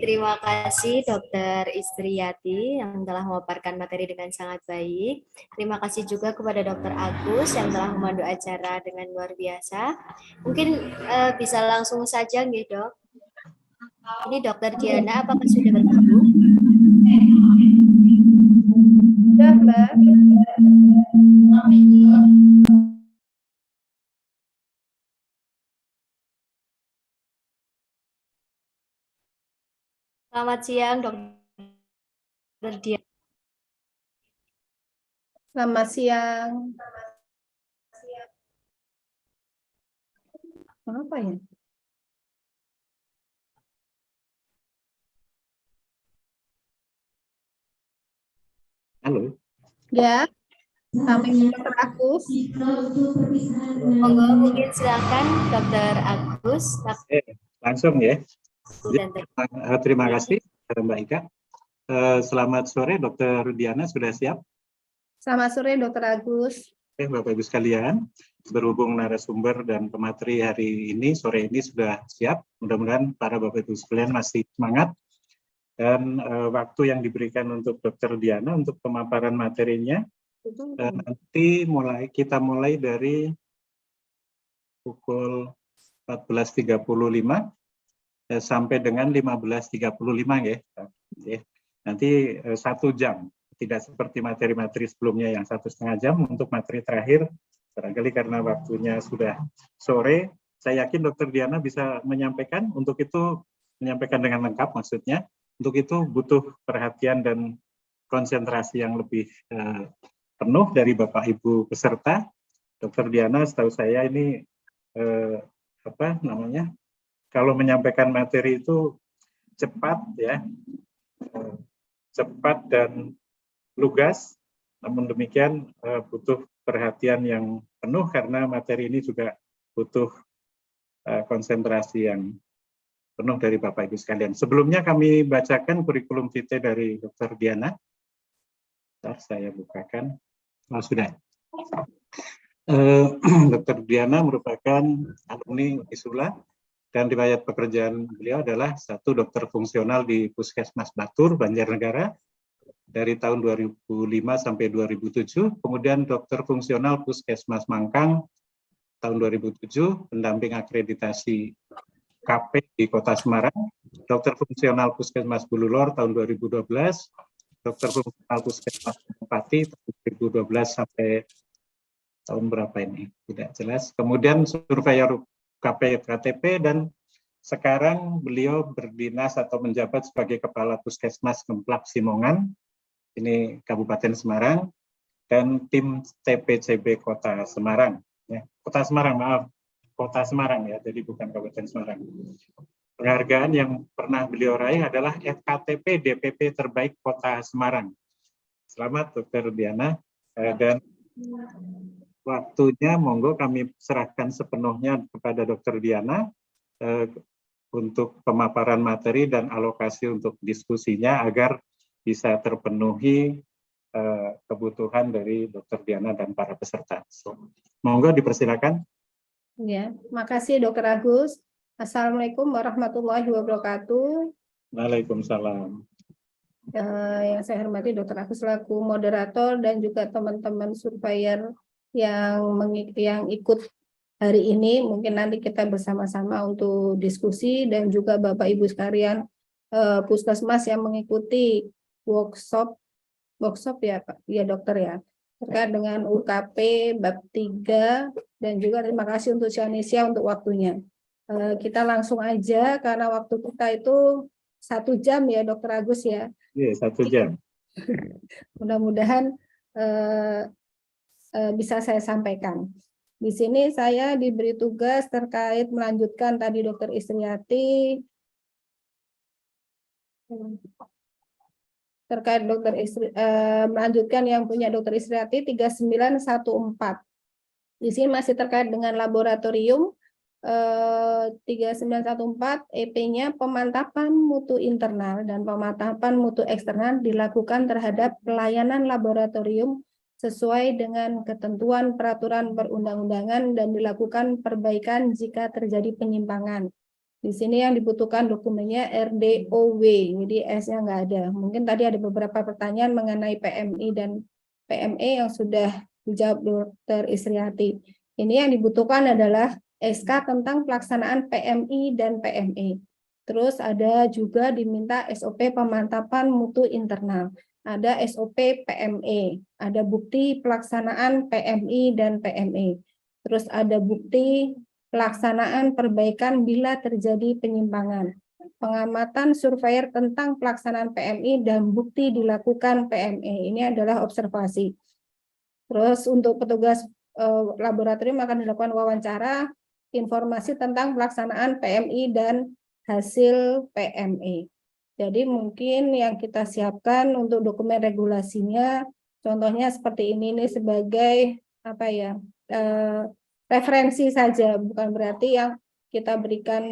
terima kasih Dokter Istriyati yang telah memaparkan materi dengan sangat baik. Terima kasih juga kepada Dokter Agus yang telah memandu acara dengan luar biasa. Mungkin bisa langsung saja nih Dok. Ini Dokter Diana, apakah sudah bergabung? Sudah, Mbak. Selamat siang, Dokter Diana. Selamat siang. Apa ya? Halo. Ya, kami Dokter Agus. Monggo mungkin silakan Dokter Agus. Langsung ya. Dan Terima kasih Mbak Ika. Selamat sore Dokter Diana, sudah siap? Selamat sore Dokter Agus. Bapak Ibu sekalian, berhubung narasumber dan pemateri hari ini, sore ini sudah siap. Mudah-mudahan para Bapak Ibu sekalian masih semangat. Dan waktu yang diberikan untuk Dokter Diana untuk pemaparan materinya, nanti kita mulai dari pukul 14.35 sampai dengan 15.35 ya. Nanti 1 jam, tidak seperti materi-materi sebelumnya yang 1,5 jam. Untuk materi terakhir, barangkali karena waktunya sudah sore, saya yakin Dokter Diana bisa menyampaikan. Untuk itu menyampaikan dengan lengkap maksudnya. Untuk itu butuh perhatian dan konsentrasi yang lebih penuh dari Bapak Ibu peserta. Dokter Diana, setahu saya ini kalau menyampaikan materi itu cepat ya, cepat dan lugas. Namun demikian butuh perhatian yang penuh karena materi ini juga butuh konsentrasi yang penuh dari Bapak Ibu sekalian. Sebelumnya kami bacakan kurikulum vitae dari Dokter Diana. Bentar, saya bukakan. Oh, sudah. Dokter Diana merupakan alumni Unisula dan riwayat pekerjaan beliau adalah 1 dokter fungsional di Puskesmas Batur, Banjarnegara dari tahun 2005 sampai 2007, kemudian dokter fungsional Puskesmas Mangkang tahun 2007, pendamping akreditasi KP di Kota Semarang, dokter fungsional Puskesmas Bululor tahun 2012, dokter fungsional Puskesmas Pati tahun 2012 sampai tahun berapa ini tidak jelas. Kemudian surveyor KP KTP dan sekarang beliau berdinas atau menjabat sebagai Kepala Puskesmas Gemplak Simongan, ini Kabupaten Semarang, dan tim TPCB Kota Semarang. Ya, Kota Semarang, maaf. Kota Semarang ya, jadi bukan Kabupaten Semarang. Penghargaan yang pernah beliau raih adalah FKTP DPP Terbaik Kota Semarang. Selamat Dokter Diana, dan waktunya monggo kami serahkan sepenuhnya kepada Dokter Diana untuk pemaparan materi dan alokasi untuk diskusinya agar bisa terpenuhi kebutuhan dari Dokter Diana dan para peserta. Monggo dipersilakan. Ya, makasih Dokter Agus. Assalamualaikum warahmatullahi wabarakatuh. Waalaikumsalam. Yang saya hormati Dokter Agus selaku moderator dan juga teman-teman surveyor yang ikut hari ini. Mungkin nanti kita bersama-sama untuk diskusi dan juga Bapak Ibu sekalian Puskesmas yang mengikuti workshop ya Pak, ya Dokter ya, terkait dengan UKP bab 3 dan juga terima kasih untuk Sianesia untuk waktunya. Kita langsung aja karena waktu kita itu 1 jam ya Dokter Agus ya. Iya, 1 jam. Mudah-mudahan bisa saya sampaikan. Di sini saya diberi tugas terkait melanjutkan tadi Dokter Istriyati terkait melanjutkan yang punya Dokter Istriyati 3914. Di sini masih terkait dengan laboratorium 3914 EP-nya pemantapan mutu internal dan pemantapan mutu eksternal dilakukan terhadap pelayanan laboratorium sesuai dengan ketentuan peraturan perundang-undangan dan dilakukan perbaikan jika terjadi penyimpangan. Di sini yang dibutuhkan dokumennya RDOW, jadi S-nya nggak ada. Mungkin tadi ada beberapa pertanyaan mengenai PMI dan PME yang sudah dijawab Dr. Isriati. Ini yang dibutuhkan adalah SK tentang pelaksanaan PMI dan PME. Terus ada juga diminta SOP pemantapan mutu internal. Ada SOP PME, ada bukti pelaksanaan PMI dan PME. Terus ada bukti pelaksanaan perbaikan bila terjadi penyimpangan, pengamatan surveyor tentang pelaksanaan PMI dan bukti dilakukan PME. Ini adalah observasi. Terus untuk petugas laboratorium akan dilakukan wawancara, informasi tentang pelaksanaan PMI dan hasil PME. Jadi mungkin yang kita siapkan untuk dokumen regulasinya, contohnya seperti ini sebagai apa ya? Referensi saja, bukan berarti yang kita berikan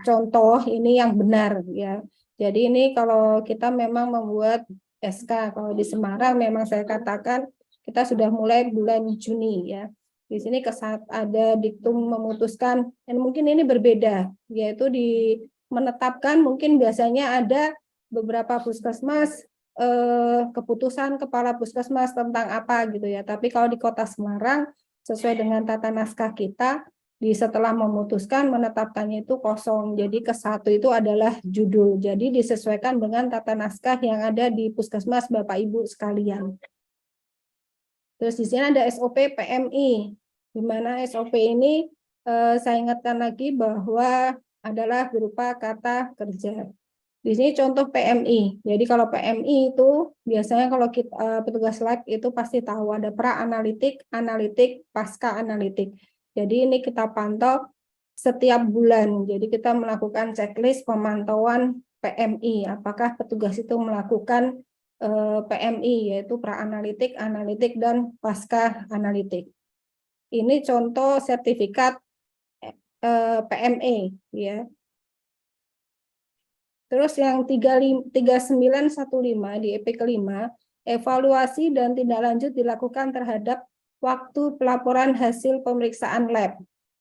contoh ini yang benar ya. Jadi ini kalau kita memang membuat SK, kalau di Semarang memang saya katakan kita sudah mulai bulan Juni ya. Di sini saat ada diktum memutuskan, dan mungkin ini berbeda, yaitu menetapkan mungkin biasanya ada beberapa puskesmas keputusan kepala puskesmas tentang apa gitu ya. Tapi kalau di Kota Semarang sesuai dengan tata naskah kita, setelah memutuskan menetapkannya itu kosong. Jadi ke-1 itu adalah judul. Jadi disesuaikan dengan tata naskah yang ada di puskesmas Bapak Ibu sekalian. Terus di sini ada SOP PMI, di mana SOP ini saya ingatkan lagi bahwa adalah berupa kata kerja. Di sini contoh PMI. Jadi kalau PMI itu biasanya kalau kita petugas lab itu pasti tahu ada pra-analitik, analitik, pasca analitik. Jadi ini kita pantau setiap bulan. Jadi kita melakukan checklist pemantauan PMI. Apakah petugas itu melakukan PMI, yaitu pra-analitik, analitik, dan pasca analitik. Ini contoh sertifikat PME ya. Terus yang 3915 di EP kelima, evaluasi dan tindak lanjut dilakukan terhadap waktu pelaporan hasil pemeriksaan lab.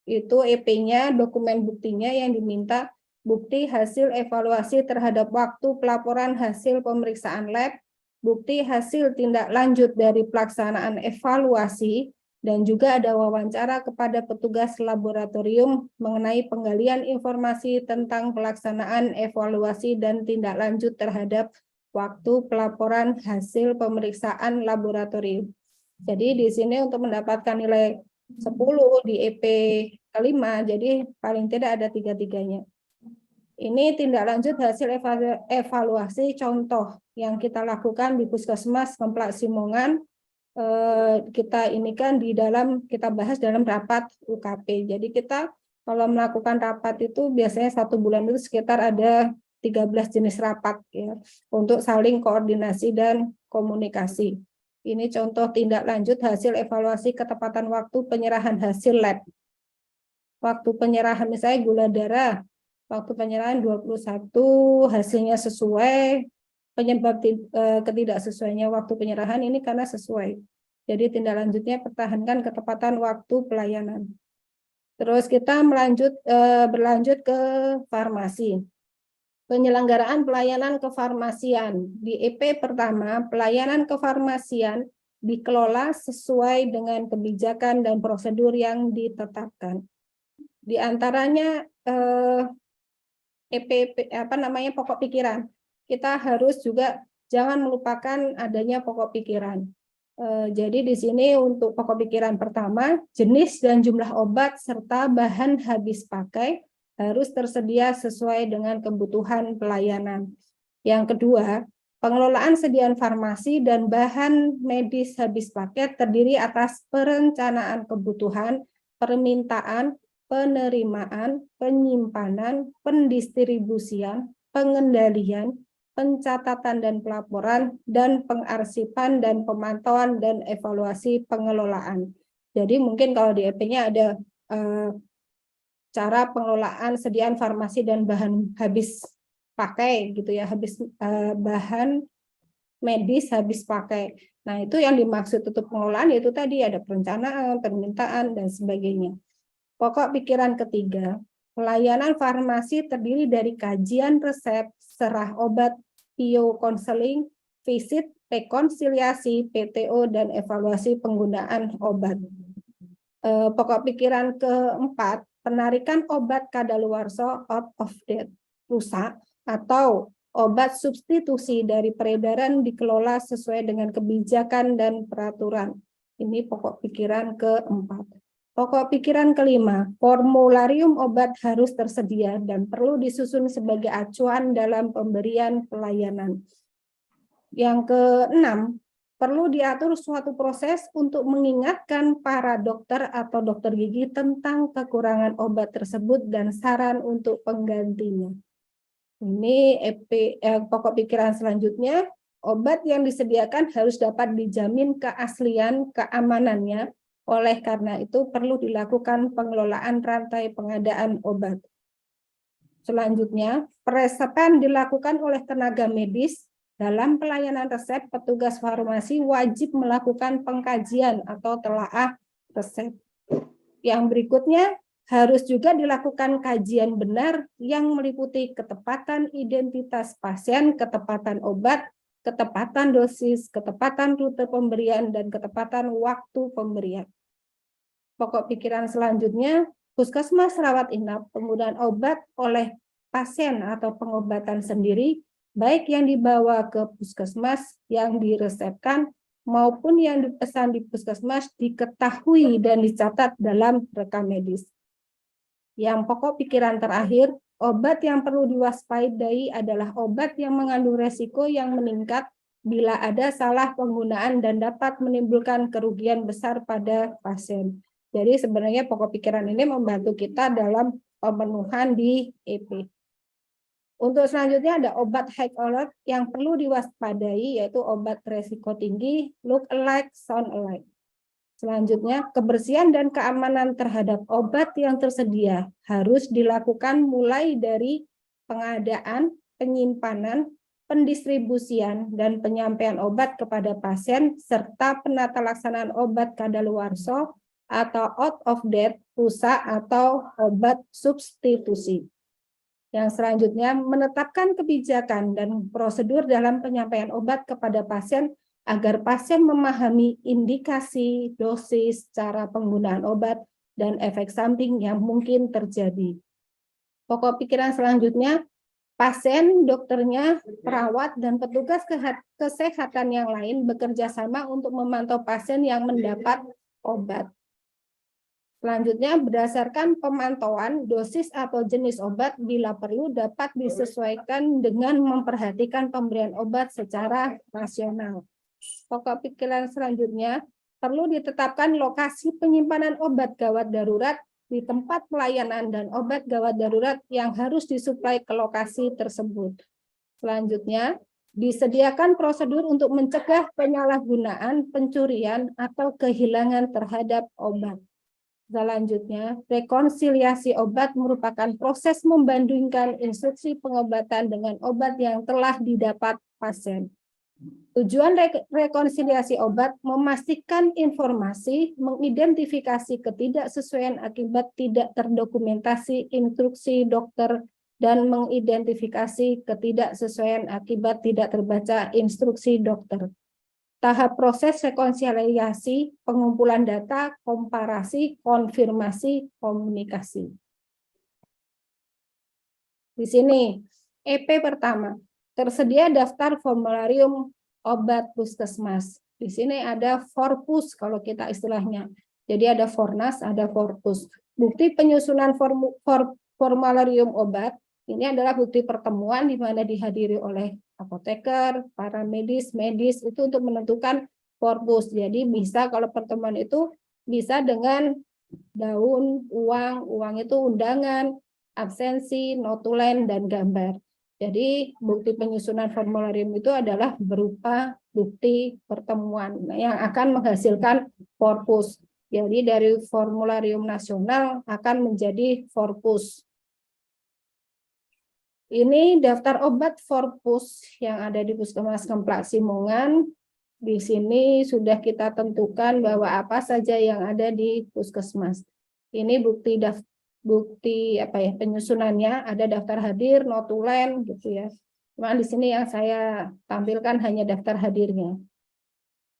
Itu EP-nya, dokumen buktinya yang diminta bukti hasil evaluasi terhadap waktu pelaporan hasil pemeriksaan lab, bukti hasil tindak lanjut dari pelaksanaan evaluasi, dan juga ada wawancara kepada petugas laboratorium mengenai penggalian informasi tentang pelaksanaan evaluasi dan tindak lanjut terhadap waktu pelaporan hasil pemeriksaan laboratorium. Jadi di sini untuk mendapatkan nilai 10 di EP kelima, jadi paling tidak ada 3-3-nya. Ini tindak lanjut hasil evaluasi contoh yang kita lakukan di Puskesmas Kemplak Simongan. Kita ini kan kita bahas dalam rapat UKP. Jadi kita kalau melakukan rapat itu biasanya 1 bulan itu sekitar ada 13 jenis rapat ya untuk saling koordinasi dan komunikasi. Ini contoh tindak lanjut hasil evaluasi ketepatan waktu penyerahan hasil lab. Waktu penyerahan misalnya gula darah, waktu penyerahan 21, hasilnya sesuai. Penyebab ketidaksesuainya waktu penyerahan ini karena sesuai. Jadi tindak lanjutnya pertahankan ketepatan waktu pelayanan. Terus kita berlanjut ke farmasi. Penyelenggaraan pelayanan kefarmasian. Di EP pertama, pelayanan kefarmasian dikelola sesuai dengan kebijakan dan prosedur yang ditetapkan. Di antaranya pokok pikiran. Kita harus juga jangan melupakan adanya pokok pikiran. Jadi di sini untuk pokok pikiran pertama, jenis dan jumlah obat serta bahan habis pakai harus tersedia sesuai dengan kebutuhan pelayanan. Yang kedua, pengelolaan sediaan farmasi dan bahan medis habis pakai terdiri atas perencanaan kebutuhan, permintaan, penerimaan, penyimpanan, pendistribusian, pengendalian, pencatatan dan pelaporan, dan pengarsipan dan pemantauan dan evaluasi pengelolaan. Jadi mungkin kalau di EP-nya ada cara pengelolaan sediaan farmasi dan bahan habis pakai gitu ya, bahan medis habis pakai. Nah, itu yang dimaksud untuk pengelolaan yaitu tadi ada perencanaan, permintaan dan sebagainya. Pokok pikiran ketiga, Layanan farmasi terdiri dari kajian resep, serah obat, PO konseling, visit, rekonsiliasi, PTO, dan evaluasi penggunaan obat. Pokok pikiran keempat, penarikan obat kadaluarsa out of date, rusak, atau obat substitusi dari peredaran dikelola sesuai dengan kebijakan dan peraturan. Ini pokok pikiran keempat. Pokok pikiran kelima, formularium obat harus tersedia dan perlu disusun sebagai acuan dalam pemberian pelayanan. Yang keenam, perlu diatur suatu proses untuk mengingatkan para dokter atau dokter gigi tentang kekurangan obat tersebut dan saran untuk penggantinya. Ini pokok pikiran selanjutnya, obat yang disediakan harus dapat dijamin keaslian, keamanannya. Oleh karena itu perlu dilakukan pengelolaan rantai pengadaan obat. Selanjutnya, peresepan dilakukan oleh tenaga medis. Dalam pelayanan resep, petugas farmasi wajib melakukan pengkajian atau telaah resep. Yang berikutnya, harus juga dilakukan kajian benar yang meliputi ketepatan identitas pasien, ketepatan obat, ketepatan dosis, ketepatan rute pemberian, dan ketepatan waktu pemberian. Pokok pikiran selanjutnya, puskesmas rawat inap penggunaan obat oleh pasien atau pengobatan sendiri, baik yang dibawa ke puskesmas, yang diresepkan, maupun yang dipesan di puskesmas diketahui dan dicatat dalam rekam medis. Yang pokok pikiran terakhir, obat yang perlu diwaspadai adalah obat yang mengandung resiko yang meningkat bila ada salah penggunaan dan dapat menimbulkan kerugian besar pada pasien. Jadi sebenarnya pokok pikiran ini membantu kita dalam pemenuhan di EP. Untuk selanjutnya ada obat high alert yang perlu diwaspadai, yaitu obat resiko tinggi, look alike, sound alike. Selanjutnya, kebersihan dan keamanan terhadap obat yang tersedia harus dilakukan mulai dari pengadaan, penyimpanan, pendistribusian, dan penyampaian obat kepada pasien, serta penata laksanaan obat kadaluarsa atau out of date, rusak, atau obat substitusi. Yang selanjutnya, menetapkan kebijakan dan prosedur dalam penyampaian obat kepada pasien agar pasien memahami indikasi, dosis, cara penggunaan obat, dan efek samping yang mungkin terjadi. Pokok pikiran selanjutnya, pasien, dokternya, perawat, dan petugas kesehatan yang lain bekerja sama untuk memantau pasien yang mendapat obat. Selanjutnya, berdasarkan pemantauan, dosis atau jenis obat bila perlu dapat disesuaikan dengan memperhatikan pemberian obat secara rasional. Pokok pikiran selanjutnya, perlu ditetapkan lokasi penyimpanan obat gawat darurat di tempat pelayanan dan obat gawat darurat yang harus disuplai ke lokasi tersebut. Selanjutnya, disediakan prosedur untuk mencegah penyalahgunaan, pencurian, atau kehilangan terhadap obat. Selanjutnya, rekonsiliasi obat merupakan proses membandingkan instruksi pengobatan dengan obat yang telah didapat pasien. Tujuan rekonsiliasi obat memastikan informasi, mengidentifikasi ketidaksesuaian akibat tidak terdokumentasi instruksi dokter, dan mengidentifikasi ketidaksesuaian akibat tidak terbaca instruksi dokter. Tahap proses rekonsiliasi, pengumpulan data, komparasi, konfirmasi, komunikasi. Di sini, EP pertama. Tersedia daftar formularium obat puskesmas. Di sini ada Forpus kalau kita istilahnya. Jadi ada Fornas, ada Forpus. Bukti penyusunan formularium obat, ini adalah bukti pertemuan di mana dihadiri oleh apoteker, para medis itu untuk menentukan Forpus. Jadi bisa kalau pertemuan itu bisa dengan daun, uang itu undangan, absensi, notulen, dan gambar. Jadi bukti penyusunan formularium itu adalah berupa bukti pertemuan yang akan menghasilkan Forpus. Jadi dari formularium nasional akan menjadi Forpus. Ini daftar obat Forpus yang ada di Puskesmas Kemplak Simongan. Di sini sudah kita tentukan bahwa apa saja yang ada di Puskesmas. Ini bukti bukti penyusunannya, ada daftar hadir, notulen gitu ya. Cuma di sini yang saya tampilkan hanya daftar hadirnya.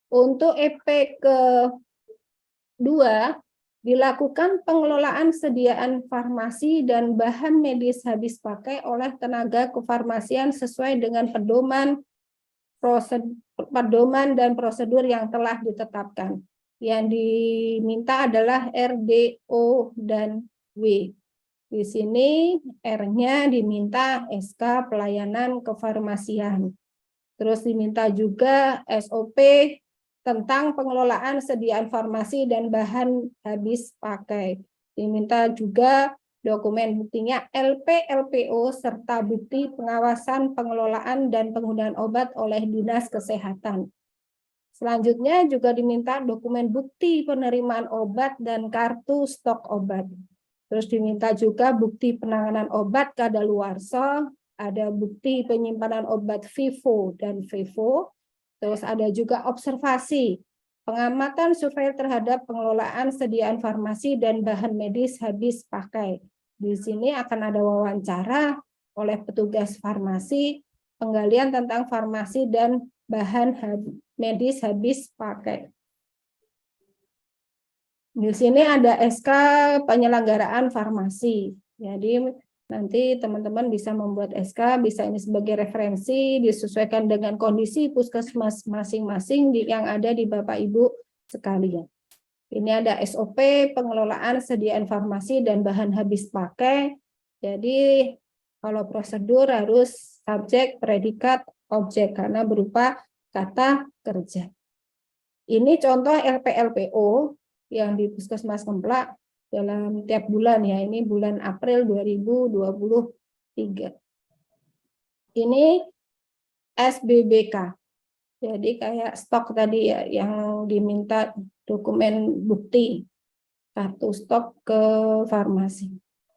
Untuk EP kedua, dilakukan pengelolaan sediaan farmasi dan bahan medis habis pakai oleh tenaga kefarmasian sesuai dengan pedoman dan prosedur yang telah ditetapkan. Yang diminta adalah RDO dan W. Di sini R-nya diminta SK pelayanan kefarmasian. Terus diminta juga SOP tentang pengelolaan sediaan farmasi dan bahan habis pakai. Diminta juga dokumen buktinya LP, LPO, serta bukti pengawasan, pengelolaan, dan penggunaan obat oleh Dinas Kesehatan. Selanjutnya juga diminta dokumen bukti penerimaan obat dan kartu stok obat. Terus diminta juga bukti penanganan obat kadaluarsa, ada bukti penyimpanan obat FIFO dan FEVO. Terus ada juga observasi, pengamatan survei terhadap pengelolaan sediaan farmasi dan bahan medis habis pakai. Di sini akan ada wawancara oleh petugas farmasi, penggalian tentang farmasi dan bahan medis habis pakai. Di sini ada SK penyelenggaraan farmasi. Jadi nanti teman-teman bisa membuat SK, bisa ini sebagai referensi, disesuaikan dengan kondisi puskesmas masing-masing yang ada di Bapak Ibu sekalian. Ini ada SOP pengelolaan sediaan farmasi dan bahan habis pakai. Jadi kalau prosedur harus subjek, predikat, objek karena berupa kata kerja. Ini contoh LPLPO yang di Puskesmas Kemplak dalam tiap bulan ya, ini bulan April 2023. Ini SBBK. Jadi kayak stok tadi ya yang diminta dokumen bukti kartu stok ke farmasi.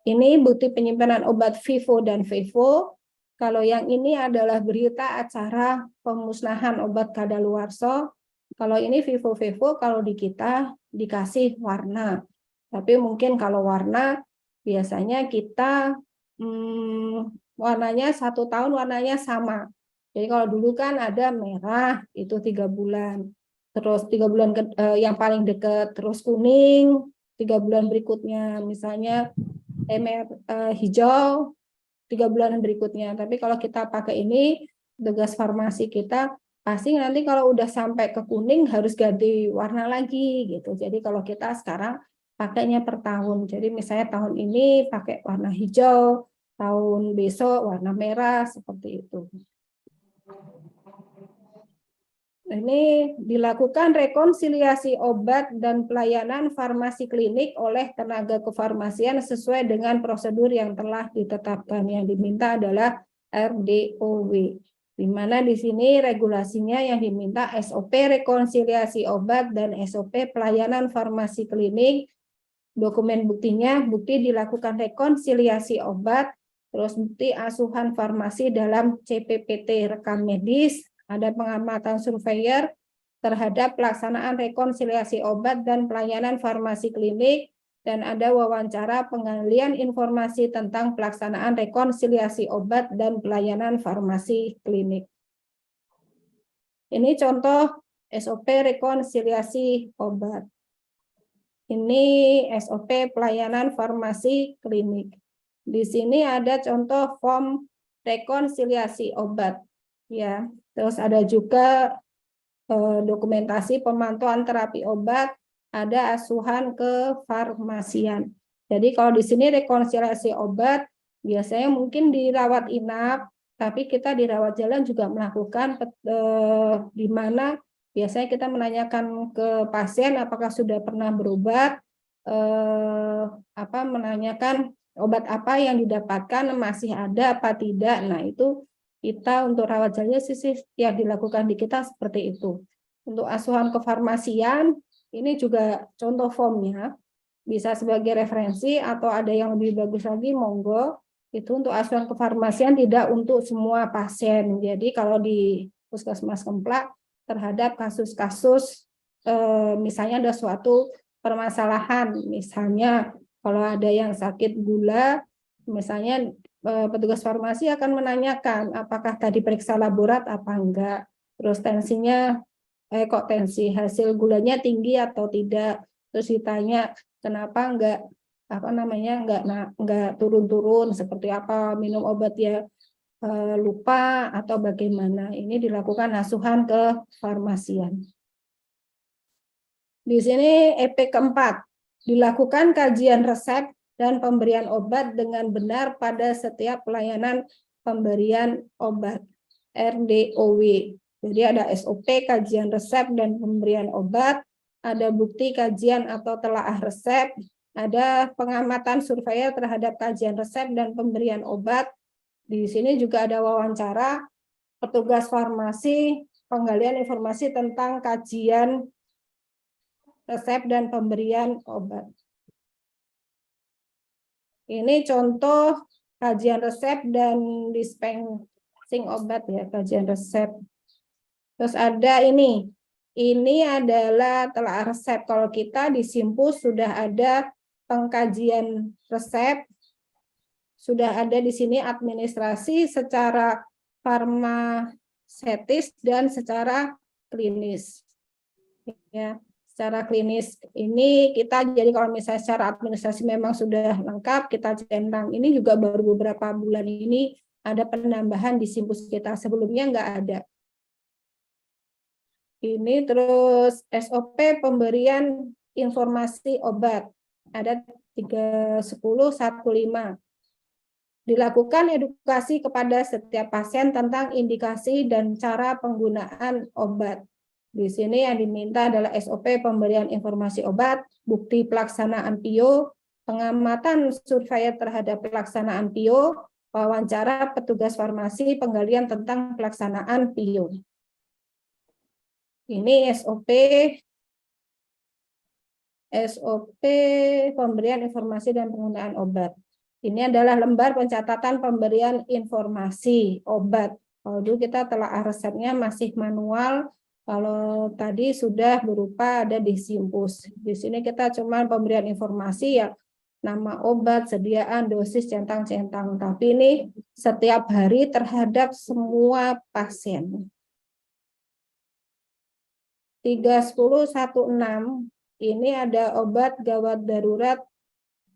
Ini bukti penyimpanan obat FIFO dan FEVO. Kalau yang ini adalah berita acara pemusnahan obat kadaluarsa. Kalau ini FIFO-FEVO, kalau di kita dikasih warna. Tapi mungkin kalau warna biasanya kita warnanya 1 tahun warnanya sama. Jadi kalau dulu kan ada merah itu 3 bulan. Terus 3 bulan yang paling dekat, terus kuning 3 bulan berikutnya, misalnya hijau 3 bulan berikutnya. Tapi kalau kita pakai ini, tugas farmasi kita pasti nanti kalau udah sampai ke kuning harus ganti warna lagi gitu. Jadi kalau kita sekarang pakainya per tahun. Jadi misalnya tahun ini pakai warna hijau, tahun besok warna merah, seperti itu. Ini dilakukan rekonsiliasi obat dan pelayanan farmasi klinik oleh tenaga kefarmasian sesuai dengan prosedur yang telah ditetapkan. Yang diminta adalah RDOW. Di mana di sini regulasinya yang diminta SOP rekonsiliasi obat dan SOP pelayanan farmasi klinik. Dokumen buktinya, bukti dilakukan rekonsiliasi obat, terus bukti asuhan farmasi dalam CPPT rekam medis, ada pengamatan surveyor terhadap pelaksanaan rekonsiliasi obat dan pelayanan farmasi klinik, dan ada wawancara penggalian informasi tentang pelaksanaan rekonsiliasi obat dan pelayanan farmasi klinik. Ini contoh SOP rekonsiliasi obat. Ini SOP pelayanan farmasi klinik. Di sini ada contoh form rekonsiliasi obat. Ya, terus ada juga dokumentasi pemantauan terapi obat, ada asuhan kefarmasian. Jadi kalau di sini rekonsiliasi obat, biasanya mungkin dirawat inap, tapi kita di rawat jalan juga melakukan di mana biasanya kita menanyakan ke pasien apakah sudah pernah berobat, menanyakan obat apa yang didapatkan, masih ada apa tidak. Nah, itu kita untuk rawat jalan sih yang dilakukan di kita seperti itu. Untuk asuhan kefarmasian, ini juga contoh formnya, bisa sebagai referensi atau ada yang lebih bagus lagi, monggo. Itu untuk asuhan kefarmasian tidak untuk semua pasien. Jadi kalau di Puskesmas Kemplak, terhadap kasus-kasus misalnya ada suatu permasalahan, misalnya Kalau ada yang sakit gula, misalnya petugas farmasi akan menanyakan apakah tadi periksa laborat apa enggak, terus tensinya kok tensi hasil gulanya tinggi atau tidak, terus ditanya kenapa enggak enggak turun-turun, seperti apa, minum obat ya lupa atau bagaimana. Ini dilakukan asuhan ke farmasian. Di sini EP keempat, dilakukan kajian resep dan pemberian obat dengan benar pada setiap pelayanan pemberian obat RDOW. Jadi ada SOP kajian resep dan pemberian obat, ada bukti kajian atau telaah resep, ada pengamatan surveyor terhadap kajian resep dan pemberian obat. Di sini juga ada wawancara petugas farmasi, penggalian informasi tentang kajian resep dan pemberian obat. Ini contoh kajian resep dan dispensing obat ya, kajian resep. Terus ada ini adalah telaah resep. Kalau kita di Simpus sudah ada pengkajian resep, sudah ada di sini administrasi secara farmasetis dan secara klinis. Ya, secara klinis ini kita, jadi kalau misalnya secara administrasi memang sudah lengkap, kita centang. Ini juga baru beberapa bulan ini ada penambahan di Simpus kita, sebelumnya nggak ada. Ini terus SOP pemberian informasi obat, ada 31015. Dilakukan edukasi kepada setiap pasien tentang indikasi dan cara penggunaan obat. Di sini yang diminta adalah SOP pemberian informasi obat, bukti pelaksanaan PIO, pengamatan survei terhadap pelaksanaan PIO, wawancara petugas farmasi, penggalian tentang pelaksanaan PIO. Ini SOP pemberian informasi dan penggunaan obat. Ini adalah lembar pencatatan pemberian informasi obat. Kalau dulu kita telaah resepnya masih manual, kalau tadi sudah berupa ada di Simpus. Di sini kita cuma pemberian informasi ya, nama obat, sediaan, dosis, centang-centang. Tapi ini setiap hari terhadap semua pasien. 31016 ini ada obat gawat darurat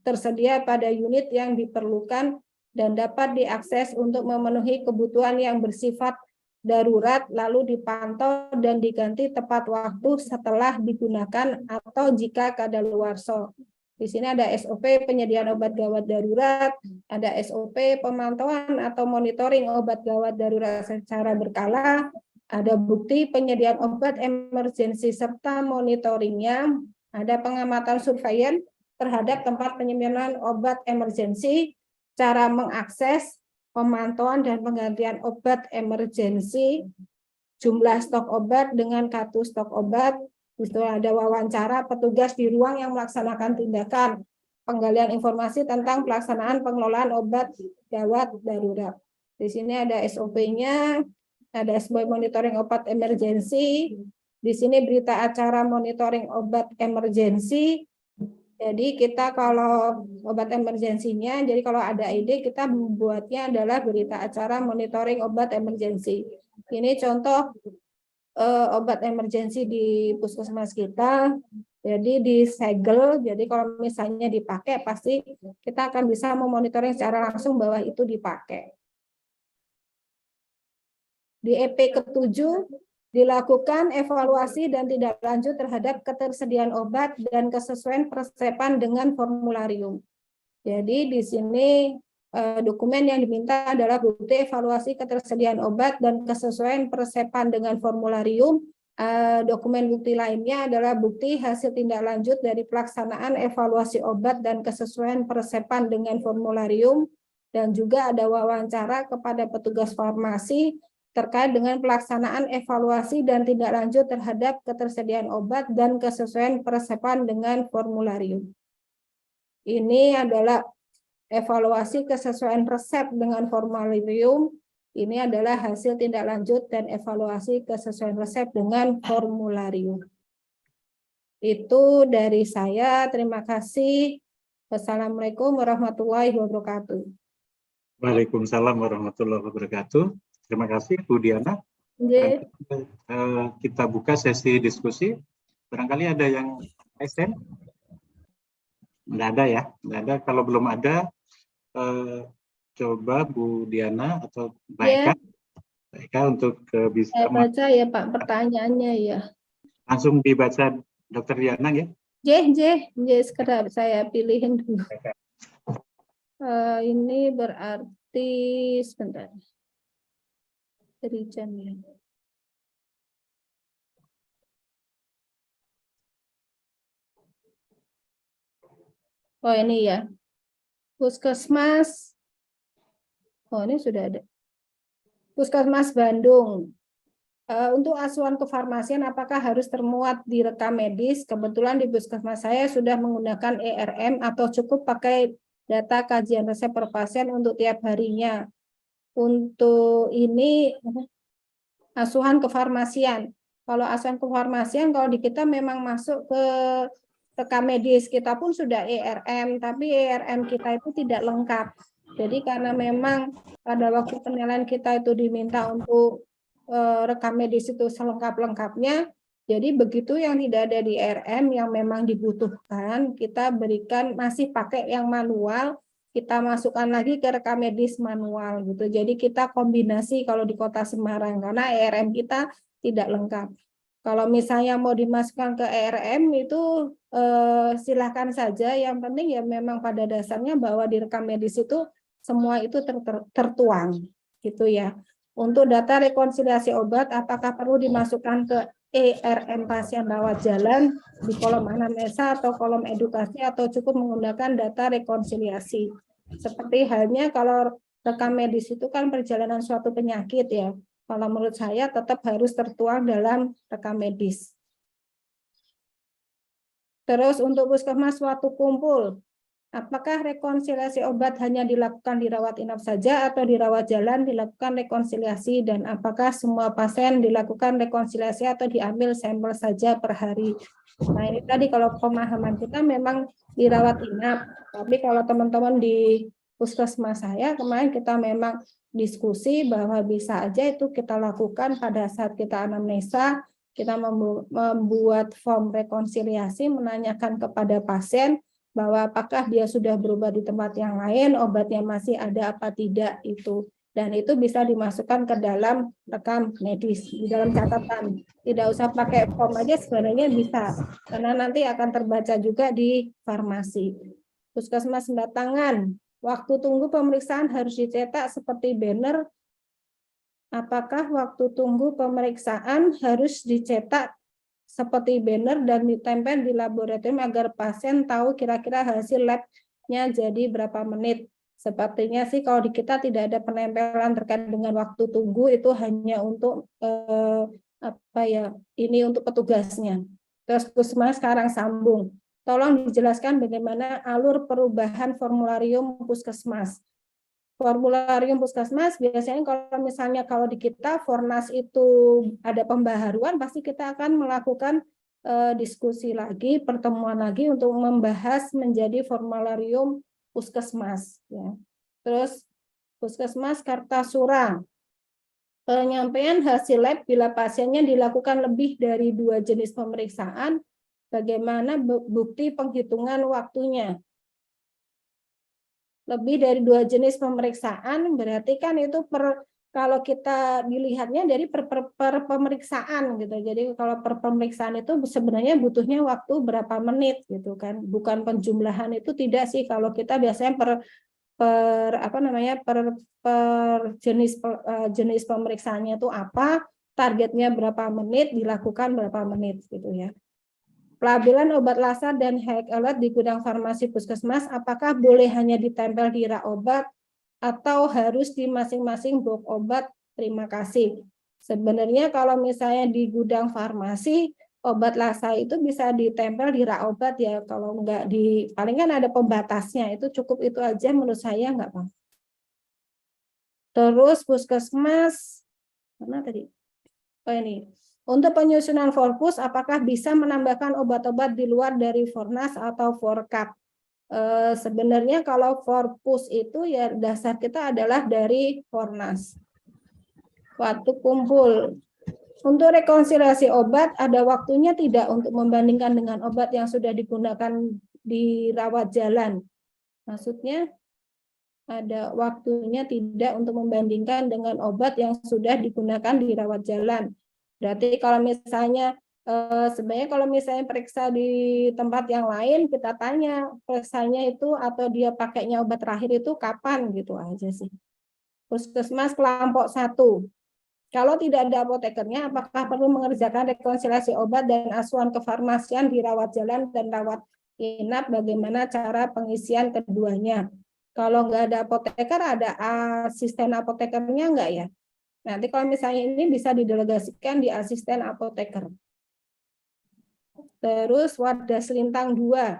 tersedia pada unit yang diperlukan dan dapat diakses untuk memenuhi kebutuhan yang bersifat darurat, lalu dipantau dan diganti tepat waktu setelah digunakan atau jika kadaluarsa. Di sini ada SOP penyediaan obat gawat darurat, ada SOP pemantauan atau monitoring obat gawat darurat secara berkala, ada bukti penyediaan obat emergensi serta monitoringnya, ada pengamatan surveillance terhadap tempat penyimpanan obat emergensi, cara mengakses, pemantauan dan penggantian obat emergensi, jumlah stok obat dengan kartu stok obat, itu ada wawancara petugas di ruang yang melaksanakan tindakan, penggalian informasi tentang pelaksanaan pengelolaan obat gawat darurat. Di sini ada SOP-nya, ada SOP monitoring obat emergensi, di sini berita acara monitoring obat emergensi. Jadi kita kalau obat emergensinya, jadi kalau ada ide kita membuatnya adalah berita acara monitoring obat emergensi. Ini contoh obat emergensi di puskesmas kita. Jadi disegel, jadi kalau misalnya dipakai pasti kita akan bisa memonitoring secara langsung bahwa itu dipakai. Di EP ke-7 dilakukan evaluasi dan tindak lanjut terhadap ketersediaan obat dan kesesuaian persepan dengan formularium. Jadi di sini dokumen yang diminta adalah bukti evaluasi ketersediaan obat dan kesesuaian persepan dengan formularium. Dokumen bukti lainnya adalah bukti hasil tindak lanjut dari pelaksanaan evaluasi obat dan kesesuaian persepan dengan formularium, dan juga ada wawancara kepada petugas farmasi terkait dengan pelaksanaan evaluasi dan tindak lanjut terhadap ketersediaan obat dan kesesuaian persepan dengan formularium. Ini adalah evaluasi kesesuaian resep dengan formularium. Ini adalah hasil tindak lanjut dan evaluasi kesesuaian resep dengan formularium. Itu dari saya. Terima kasih. Wassalamualaikum warahmatullahi wabarakatuh. Waalaikumsalam warahmatullahi wabarakatuh. Terima kasih Bu Diana. Nggih. Kita buka sesi diskusi. Barangkali ada yang ASN? Nggak ada ya? Nggak ada. Kalau belum ada, coba Bu Diana atau Mbak Eka, Mbak Eka untuk bisa Saya baca ya Pak pertanyaannya ya. langsung dibaca Dokter Diana ya. Sekedar saya pilihin dulu. Ini berarti sebentar. Dari jam ya. Oh ini ya. Puskesmas. Oh ini sudah ada. Puskesmas Bandung. Untuk asuhan kefarmasian apakah harus termuat di rekam medis? Kebetulan di puskesmas saya sudah menggunakan ERM atau cukup pakai data kajian resep per pasien untuk tiap harinya. Untuk ini asuhan kefarmasian. Kalau asuhan kefarmasian kalau di kita memang masuk ke rekam medis, kita pun sudah ERM, tapi ERM kita itu tidak lengkap. Jadi karena memang pada waktu penilaian kita itu diminta untuk rekam medis itu selengkap-lengkapnya, jadi begitu yang tidak ada di ERM yang memang dibutuhkan, kita berikan masih pakai yang manual, kita masukkan lagi ke rekam medis manual gitu. Jadi kita kombinasi kalau di Kota Semarang karena ERM kita tidak lengkap. Kalau misalnya mau dimasukkan ke ERM itu silakan saja. Yang penting ya memang pada dasarnya bahwa di rekam medis itu semua itu tertuang gitu ya. Untuk data rekonsiliasi obat apakah perlu dimasukkan ke ERM pasien rawat jalan di kolom anamnesa atau kolom edukasi atau cukup menggunakan data rekonsiliasi. Seperti halnya kalau rekam medis itu kan perjalanan suatu penyakit ya. Kalau menurut saya tetap harus tertuang dalam rekam medis. Terus untuk puskesmas waktu kumpul, apakah rekonsiliasi obat hanya dilakukan di rawat inap saja atau di rawat jalan dilakukan rekonsiliasi dan apakah semua pasien dilakukan rekonsiliasi atau diambil sampel saja per hari? Nah ini tadi kalau pemahaman kita memang di rawat inap, tapi kalau teman-teman di puskesmas saya kemarin kita memang diskusi bahwa bisa aja itu kita lakukan pada saat kita anamnesa, kita membuat form rekonsiliasi menanyakan kepada pasien bahwa apakah dia sudah berobat di tempat yang lain, obatnya masih ada apa tidak itu. Dan itu bisa dimasukkan ke dalam rekam medis, di dalam catatan. Tidak usah pakai form aja sebenarnya bisa, karena nanti akan terbaca juga di farmasi. Puskesmas Batangan, waktu tunggu pemeriksaan harus dicetak seperti banner. Apakah waktu tunggu pemeriksaan harus dicetak seperti banner dan ditempel di laboratorium agar pasien tahu kira-kira hasil labnya jadi berapa menit. Sepertinya sih kalau di kita tidak ada penempelan terkait dengan waktu tunggu, itu hanya untuk ini untuk petugasnya. Terus puskesmas sekarang sambung. Tolong dijelaskan bagaimana alur perubahan formularium puskesmas. Formularium puskesmas biasanya kalau di kita Fornas itu ada pembaharuan, pasti kita akan melakukan diskusi lagi, pertemuan lagi untuk membahas menjadi formularium puskesmas ya. Terus puskesmas Kartasura, penyampaian hasil lab bila pasiennya dilakukan lebih dari 2 jenis pemeriksaan, bagaimana bukti penghitungan waktunya? Lebih dari 2 jenis pemeriksaan berarti kan itu kalau kita dilihatnya dari per pemeriksaan gitu. Jadi kalau per pemeriksaan itu sebenarnya butuhnya waktu berapa menit gitu kan. Bukan penjumlahan itu tidak sih, kalau kita biasanya per jenis pemeriksaannya itu apa, targetnya berapa menit, dilakukan berapa menit gitu ya. Pelabelan obat lasar dan hack alert di gudang farmasi puskesmas, apakah boleh hanya ditempel di rak obat atau harus di masing-masing box obat? Terima kasih. Sebenarnya kalau misalnya di gudang farmasi, obat lasar itu bisa ditempel di rak obat ya. Kalau enggak paling kan ada pembatasnya, itu cukup itu aja menurut saya enggak Pak. Terus puskesmas, mana tadi? Oh ini. Untuk penyusunan Forpus, apakah bisa menambahkan obat-obat di luar dari Fornas atau Forkap? Sebenarnya kalau Forpus itu ya dasar kita adalah dari Fornas. Waktu kumpul. Untuk rekonsiliasi obat ada waktunya tidak untuk membandingkan dengan obat yang sudah digunakan di rawat jalan. Maksudnya ada waktunya tidak untuk membandingkan dengan obat yang sudah digunakan di rawat jalan. Berarti kalau misalnya sebenarnya kalau misalnya periksa di tempat yang lain, kita tanya periksanya itu atau dia pakainya obat terakhir itu kapan gitu aja sih. Puskesmas kelompok 1. Kalau tidak ada apotekernya, apakah perlu mengerjakan rekonsiliasi obat dan asuhan kefarmasian di rawat jalan dan rawat inap? Bagaimana cara pengisian keduanya? Kalau nggak ada apoteker, ada asisten apotekernya nggak ya? Nanti kalau misalnya ini bisa didelegasikan di asisten apoteker. Terus Wardas Lintang 2.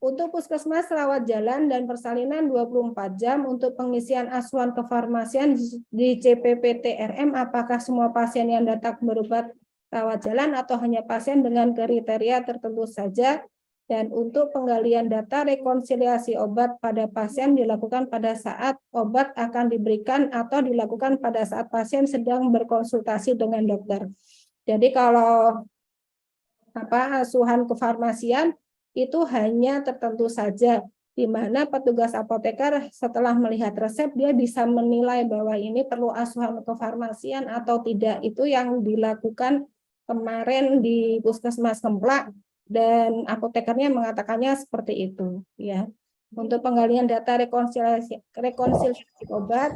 Untuk puskesmas rawat jalan dan persalinan 24 jam untuk pengisian asuhan kefarmasian di CPPT RM, apakah semua pasien yang datang berobat rawat jalan atau hanya pasien dengan kriteria tertentu saja? Dan untuk penggalian data rekonsiliasi obat pada pasien dilakukan pada saat obat akan diberikan atau dilakukan pada saat pasien sedang berkonsultasi dengan dokter. Jadi kalau asuhan kefarmasian itu hanya tertentu saja, di mana petugas apoteker setelah melihat resep dia bisa menilai bahwa ini perlu asuhan kefarmasian atau tidak. Itu yang dilakukan kemarin di Puskesmas Kemplak dan apotekernya mengatakannya seperti itu ya. Untuk penggalian data rekonsiliasi obat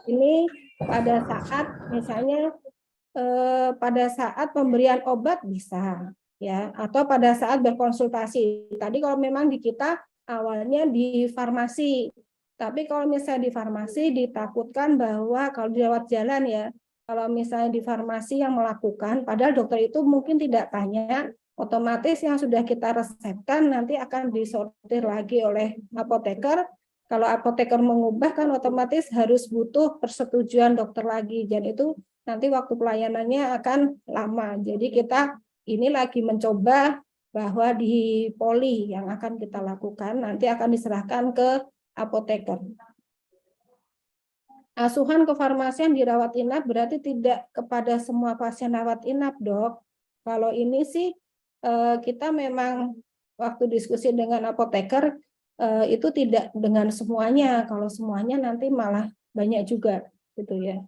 ini pada saat misalnya pada saat pemberian obat bisa ya, atau pada saat berkonsultasi. Tadi kalau memang di kita awalnya di farmasi, tapi kalau misalnya di farmasi ditakutkan bahwa kalau dirawat jalan ya, kalau misalnya di farmasi yang melakukan, padahal dokter itu mungkin tidak tanya, otomatis yang sudah kita resepkan nanti akan disortir lagi oleh apoteker. Kalau apoteker mengubah kan otomatis harus butuh persetujuan dokter lagi, dan itu nanti waktu pelayanannya akan lama. Jadi kita ini lagi mencoba bahwa di poli yang akan kita lakukan nanti akan diserahkan ke apoteker. Asuhan kefarmasian di rawat inap berarti tidak kepada semua pasien rawat inap, Dok. Kalau ini sih kita memang waktu diskusi dengan apoteker itu tidak dengan semuanya. Kalau semuanya nanti malah banyak juga gitu ya.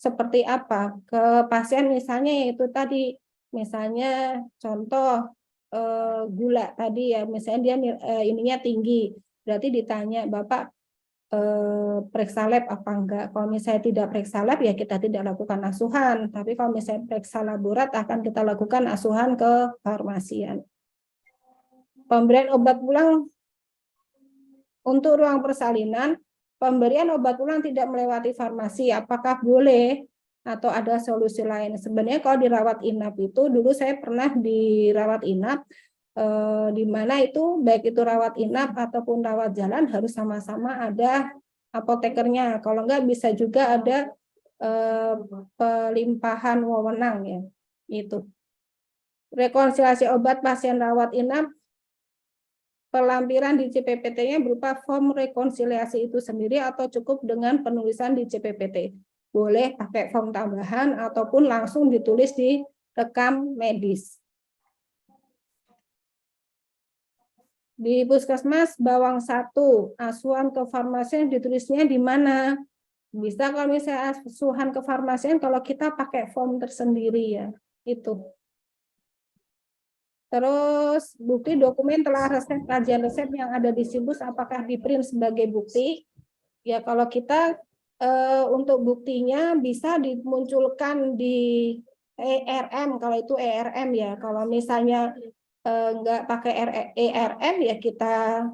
Seperti apa? Ke pasien misalnya yaitu tadi, misalnya contoh gula tadi ya, misalnya dia ininya tinggi, berarti ditanya, Bapak periksa lab apa enggak? Kalau misalnya tidak periksa lab ya kita tidak lakukan asuhan, tapi kalau misalnya periksa laborat akan kita lakukan asuhan ke farmasian. Pemberian obat pulang untuk ruang persalinan, pemberian obat pulang tidak melewati farmasi, apakah boleh atau ada solusi lain? Sebenarnya kalau dirawat inap itu, dulu saya pernah dirawat inap, di mana itu baik itu rawat inap ataupun rawat jalan harus sama-sama ada apotekernya. Kalau enggak bisa juga ada pelimpahan wewenang ya. Itu. Rekonsiliasi obat pasien rawat inap, pelampiran di CPPT-nya berupa form rekonsiliasi itu sendiri atau cukup dengan penulisan di CPPT. Boleh pakai form tambahan ataupun langsung ditulis di rekam medis. Di Puskesmas Bawang 1, asuhan kefarmasian ditulisnya di mana? Bisa kalau misalnya asuhan kefarmasian kalau kita pakai form tersendiri ya, itu. Terus bukti dokumen telah resep kajian resep yang ada di SIBUS apakah di-print sebagai bukti? Ya kalau kita untuk buktinya bisa dimunculkan di ERM, kalau itu ERM ya. Kalau misalnya nggak pakai ERM ya kita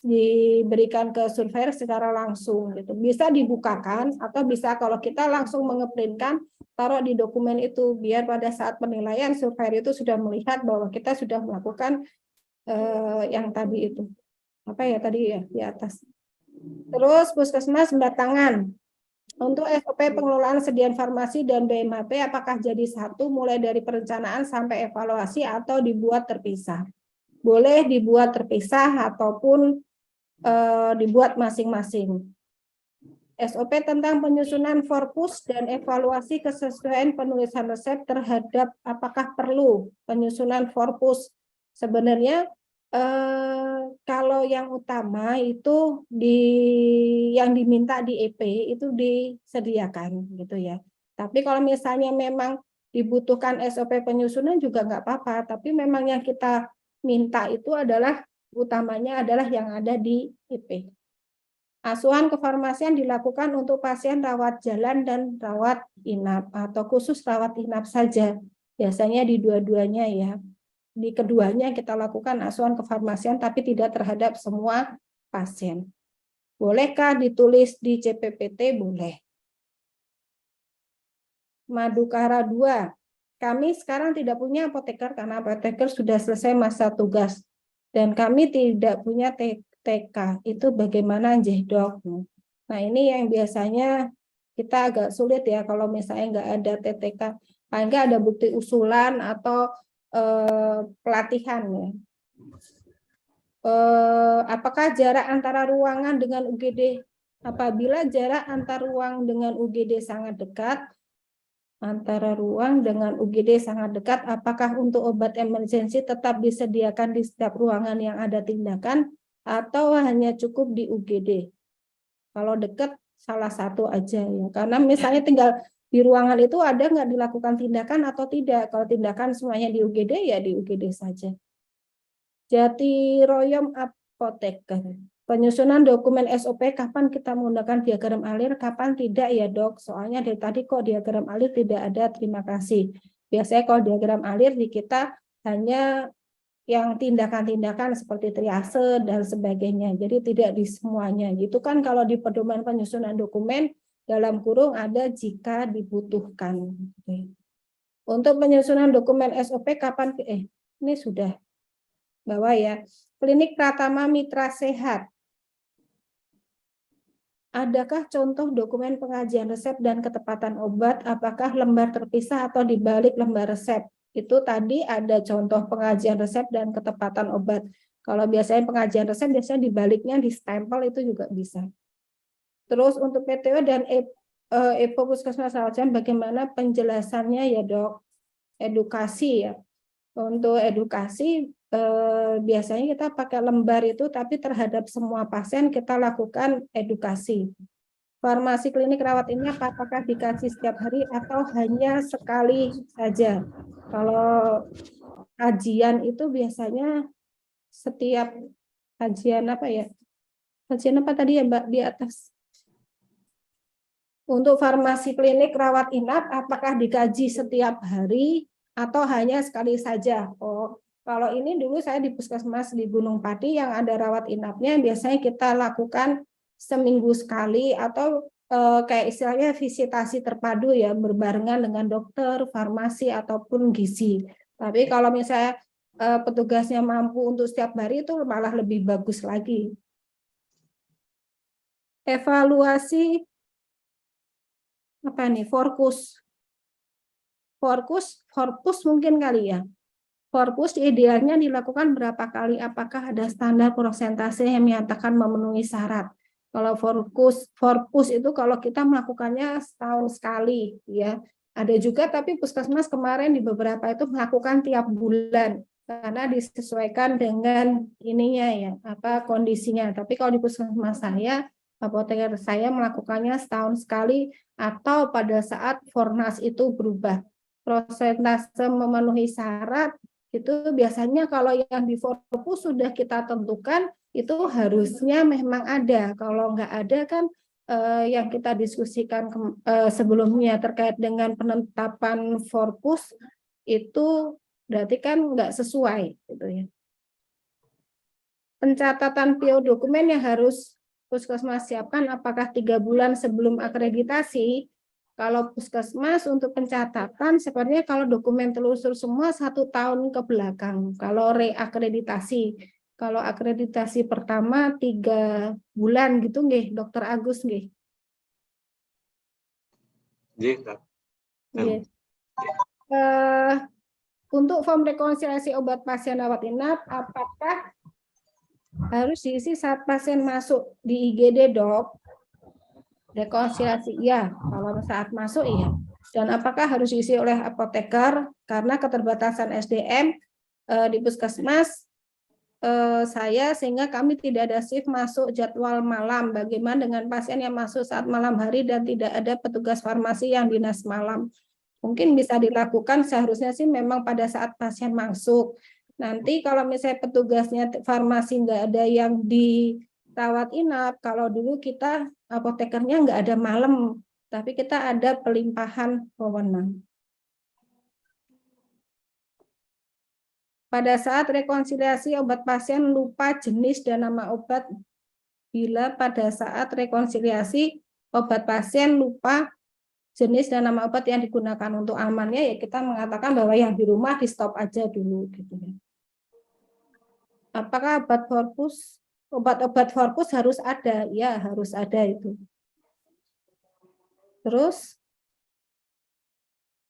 diberikan ke surveyor secara langsung gitu. Bisa dibukakan atau bisa kalau kita langsung mengeprintkan taruh di dokumen itu biar pada saat penilaian surveyor itu sudah melihat bahwa kita sudah melakukan yang tadi itu. Apa ya tadi ya di atas. Terus Puskesmas Batangan. Untuk SOP pengelolaan sediaan farmasi dan BMHP apakah jadi satu mulai dari perencanaan sampai evaluasi atau dibuat terpisah? boleh dibuat terpisah ataupun dibuat masing-masing. SOP tentang penyusunan korpus dan evaluasi kesesuaian penulisan resep terhadap apakah perlu penyusunan korpus. Sebenarnya kalau yang utama itu yang diminta di EP itu disediakan gitu ya. Tapi kalau misalnya memang dibutuhkan SOP penyusunan juga nggak apa-apa. Tapi memang yang kita minta itu adalah utamanya adalah yang ada di EP. Asuhan kefarmasian dilakukan untuk pasien rawat jalan dan rawat inap atau khusus rawat inap saja. Biasanya di dua-duanya ya. Di keduanya kita lakukan asuhan kefarmasian tapi tidak terhadap semua pasien. Bolehkah ditulis di CPPT? Boleh. Madukara 2. Kami sekarang tidak punya apoteker karena apoteker sudah selesai masa tugas. Dan kami tidak punya TK, itu bagaimana Dok? Nah ini yang biasanya kita agak sulit ya kalau misalnya nggak ada TTK, paling nggak ada bukti usulan atau pelatihan ya. Apakah jarak antara ruangan dengan UGD? Apabila jarak antar ruang dengan UGD sangat dekat, antara ruang dengan UGD sangat dekat, apakah untuk obat emergensi tetap disediakan di setiap ruangan yang ada tindakan atau hanya cukup di UGD? Kalau dekat salah satu aja ya, karena misalnya tinggal di ruangan itu ada nggak dilakukan tindakan atau tidak. Kalau tindakan semuanya di UGD ya di UGD saja. Jatiroyom Apoteker. Penyusunan dokumen SOP kapan kita menggunakan diagram alir, kapan tidak ya Dok? Soalnya dari tadi kok diagram alir tidak ada, terima kasih. Biasanya kalau diagram alir di kita hanya yang tindakan-tindakan seperti triase dan sebagainya. Jadi tidak di semuanya. Gitu kan kalau di pedoman penyusunan dokumen dalam kurung ada jika dibutuhkan. Untuk penyusunan dokumen SOP kapan ini sudah bawa ya. Klinik Pratama Mitra Sehat. Adakah contoh dokumen pengajian resep dan ketepatan obat? Apakah lembar terpisah atau di balik lembar resep? Itu tadi ada contoh pengajian resep dan ketepatan obat. Kalau biasanya pengajian resep, biasanya di baliknya di stempel itu juga bisa. Terus untuk PTO dan EPO Puskesmas Rawatjalan, bagaimana penjelasannya ya Dok? Edukasi ya. Untuk edukasi biasanya kita pakai lembar itu, tapi terhadap semua pasien kita lakukan edukasi. Farmasi klinik rawat ini apakah dikasih setiap hari atau hanya sekali saja? Kalau kajian itu biasanya setiap kajian apa ya? Kajian apa tadi ya Mbak di atas? Untuk farmasi klinik rawat inap apakah dikaji setiap hari atau hanya sekali saja? Oh, kalau ini dulu saya di Puskesmas di Gunung Pati yang ada rawat inapnya biasanya kita lakukan seminggu sekali atau kayak istilahnya visitasi terpadu ya berbarengan dengan dokter, farmasi ataupun gizi. Tapi kalau misalnya petugasnya mampu untuk setiap hari itu malah lebih bagus lagi. Evaluasi apa nih? Forkus mungkin kali ya. Korpus idealnya dilakukan berapa kali? Apakah ada standar persentase yang menyatakan memenuhi syarat? Kalau forpus itu kalau kita melakukannya setahun sekali, ya. Ada juga tapi puskesmas kemarin di beberapa itu melakukan tiap bulan karena disesuaikan dengan ininya ya, apa kondisinya. Tapi kalau di puskesmas saya, apoteker saya melakukannya setahun sekali atau pada saat Fornas itu berubah. Persentase memenuhi syarat itu biasanya kalau yang di Forpus sudah kita tentukan itu harusnya memang ada. Kalau nggak ada kan yang kita diskusikan sebelumnya terkait dengan penetapan Forpus itu berarti kan nggak sesuai gitu ya. Pencatatan PO dokumen yang harus Puskesmas siapkan apakah 3 bulan sebelum akreditasi? Kalau Puskesmas untuk pencatatan sepertinya kalau dokumen telusur semua 1 tahun ke belakang. Kalau reakreditasi, kalau akreditasi pertama 3 bulan gitu nggih, Dokter Agus nggih. Nggih, Kak. Nggih. untuk form rekonsiliasi obat pasien rawat inap, apakah harus diisi saat pasien masuk di IGD, Dok? Rekonsiliasi, iya. Kalau saat masuk, iya. Dan apakah harus diisi oleh apoteker? Karena keterbatasan SDM di puskesmas saya, sehingga kami tidak ada shift masuk jadwal malam. Bagaimana dengan pasien yang masuk saat malam hari dan tidak ada petugas farmasi yang dinas malam? Mungkin bisa dilakukan, seharusnya sih memang pada saat pasien masuk. Nanti kalau misalnya petugasnya farmasi nggak ada yang dirawat inap, kalau dulu kita apotekernya nggak ada malam, tapi kita ada pelimpahan wewenang. Pada saat rekonsiliasi obat pasien lupa jenis dan nama obat, bila pada saat rekonsiliasi obat pasien lupa jenis dan nama obat yang digunakan untuk amannya, ya kita mengatakan bahwa yang di rumah di stop aja dulu gitu ya. Apakah obat-obat forpus harus ada? Ya, harus ada itu. Terus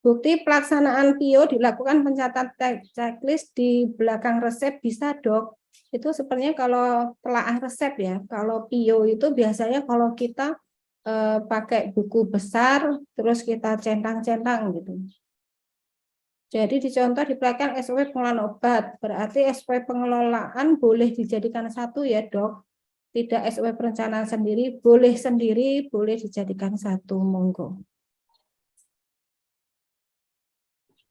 bukti pelaksanaan PIO dilakukan pencatatan checklist di belakang resep bisa, Dok. Itu sebenarnya kalau telaah resep ya. Kalau PIO itu biasanya kalau kita pakai buku besar, terus kita centang-centang gitu. Jadi dicontoh di belakang SOP pengelolaan obat, berarti SOP pengelolaan boleh dijadikan satu ya, Dok. Tidak SOP perencanaan sendiri, boleh dijadikan satu, monggo.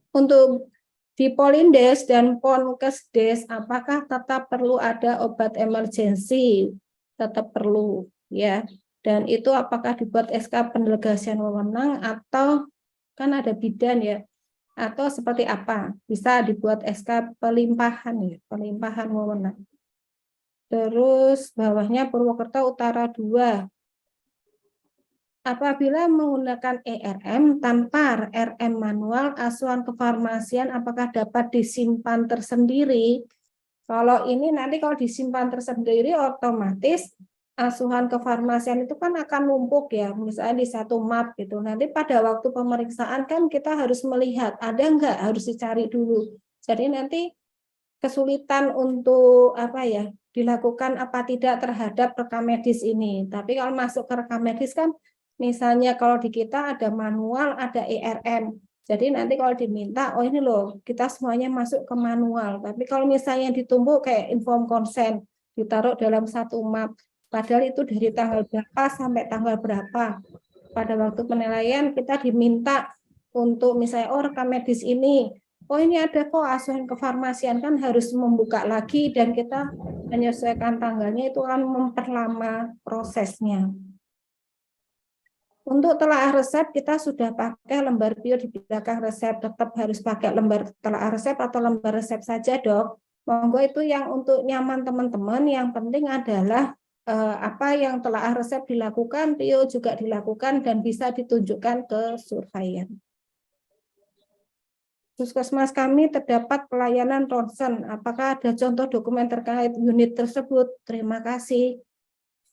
Untuk di Polindes dan Ponkesdes, apakah tetap perlu ada obat emergensi? Tetap perlu, ya. Dan itu apakah dibuat SK pendelegasian wewenang atau kan ada bidan ya, atau seperti apa? Bisa dibuat SK pelimpahan ya, pelimpahan wewenang. Terus bawahnya Purwokerto Utara 2. Apabila menggunakan ERM tanpa RM manual, asuhan kefarmasian apakah dapat disimpan tersendiri? Kalau ini nanti kalau disimpan tersendiri otomatis asuhan kefarmasian itu kan akan numpuk ya, misalnya di satu map gitu. Nanti pada waktu pemeriksaan kan kita harus melihat ada enggak, harus dicari dulu. Jadi nanti kesulitan untuk apa ya, dilakukan apa tidak terhadap rekam medis ini. Tapi kalau masuk ke rekam medis kan misalnya kalau di kita ada manual, ada ERM. Jadi nanti kalau diminta, oh ini loh, kita semuanya masuk ke manual. Tapi kalau misalnya ditumbuk kayak inform consent, ditaruh dalam satu map, padahal itu dari tanggal berapa sampai tanggal berapa. Pada waktu penilaian kita diminta untuk misalnya, oh rekam medis ini, oh ini ada kok asuhan kefarmasian, kan harus membuka lagi dan kita menyesuaikan tanggalnya, itu akan memperlama prosesnya. Untuk telaah resep kita sudah pakai lembar PIO di belakang resep, tetap harus pakai lembar telaah resep atau lembar resep saja, Dok. Monggo itu yang untuk nyaman teman-teman, yang penting adalah apa yang telaah resep dilakukan, PIO juga dilakukan dan bisa ditunjukkan ke surveyor. Puskesmas kami terdapat pelayanan ronsen. Apakah ada contoh dokumen terkait unit tersebut? Terima kasih.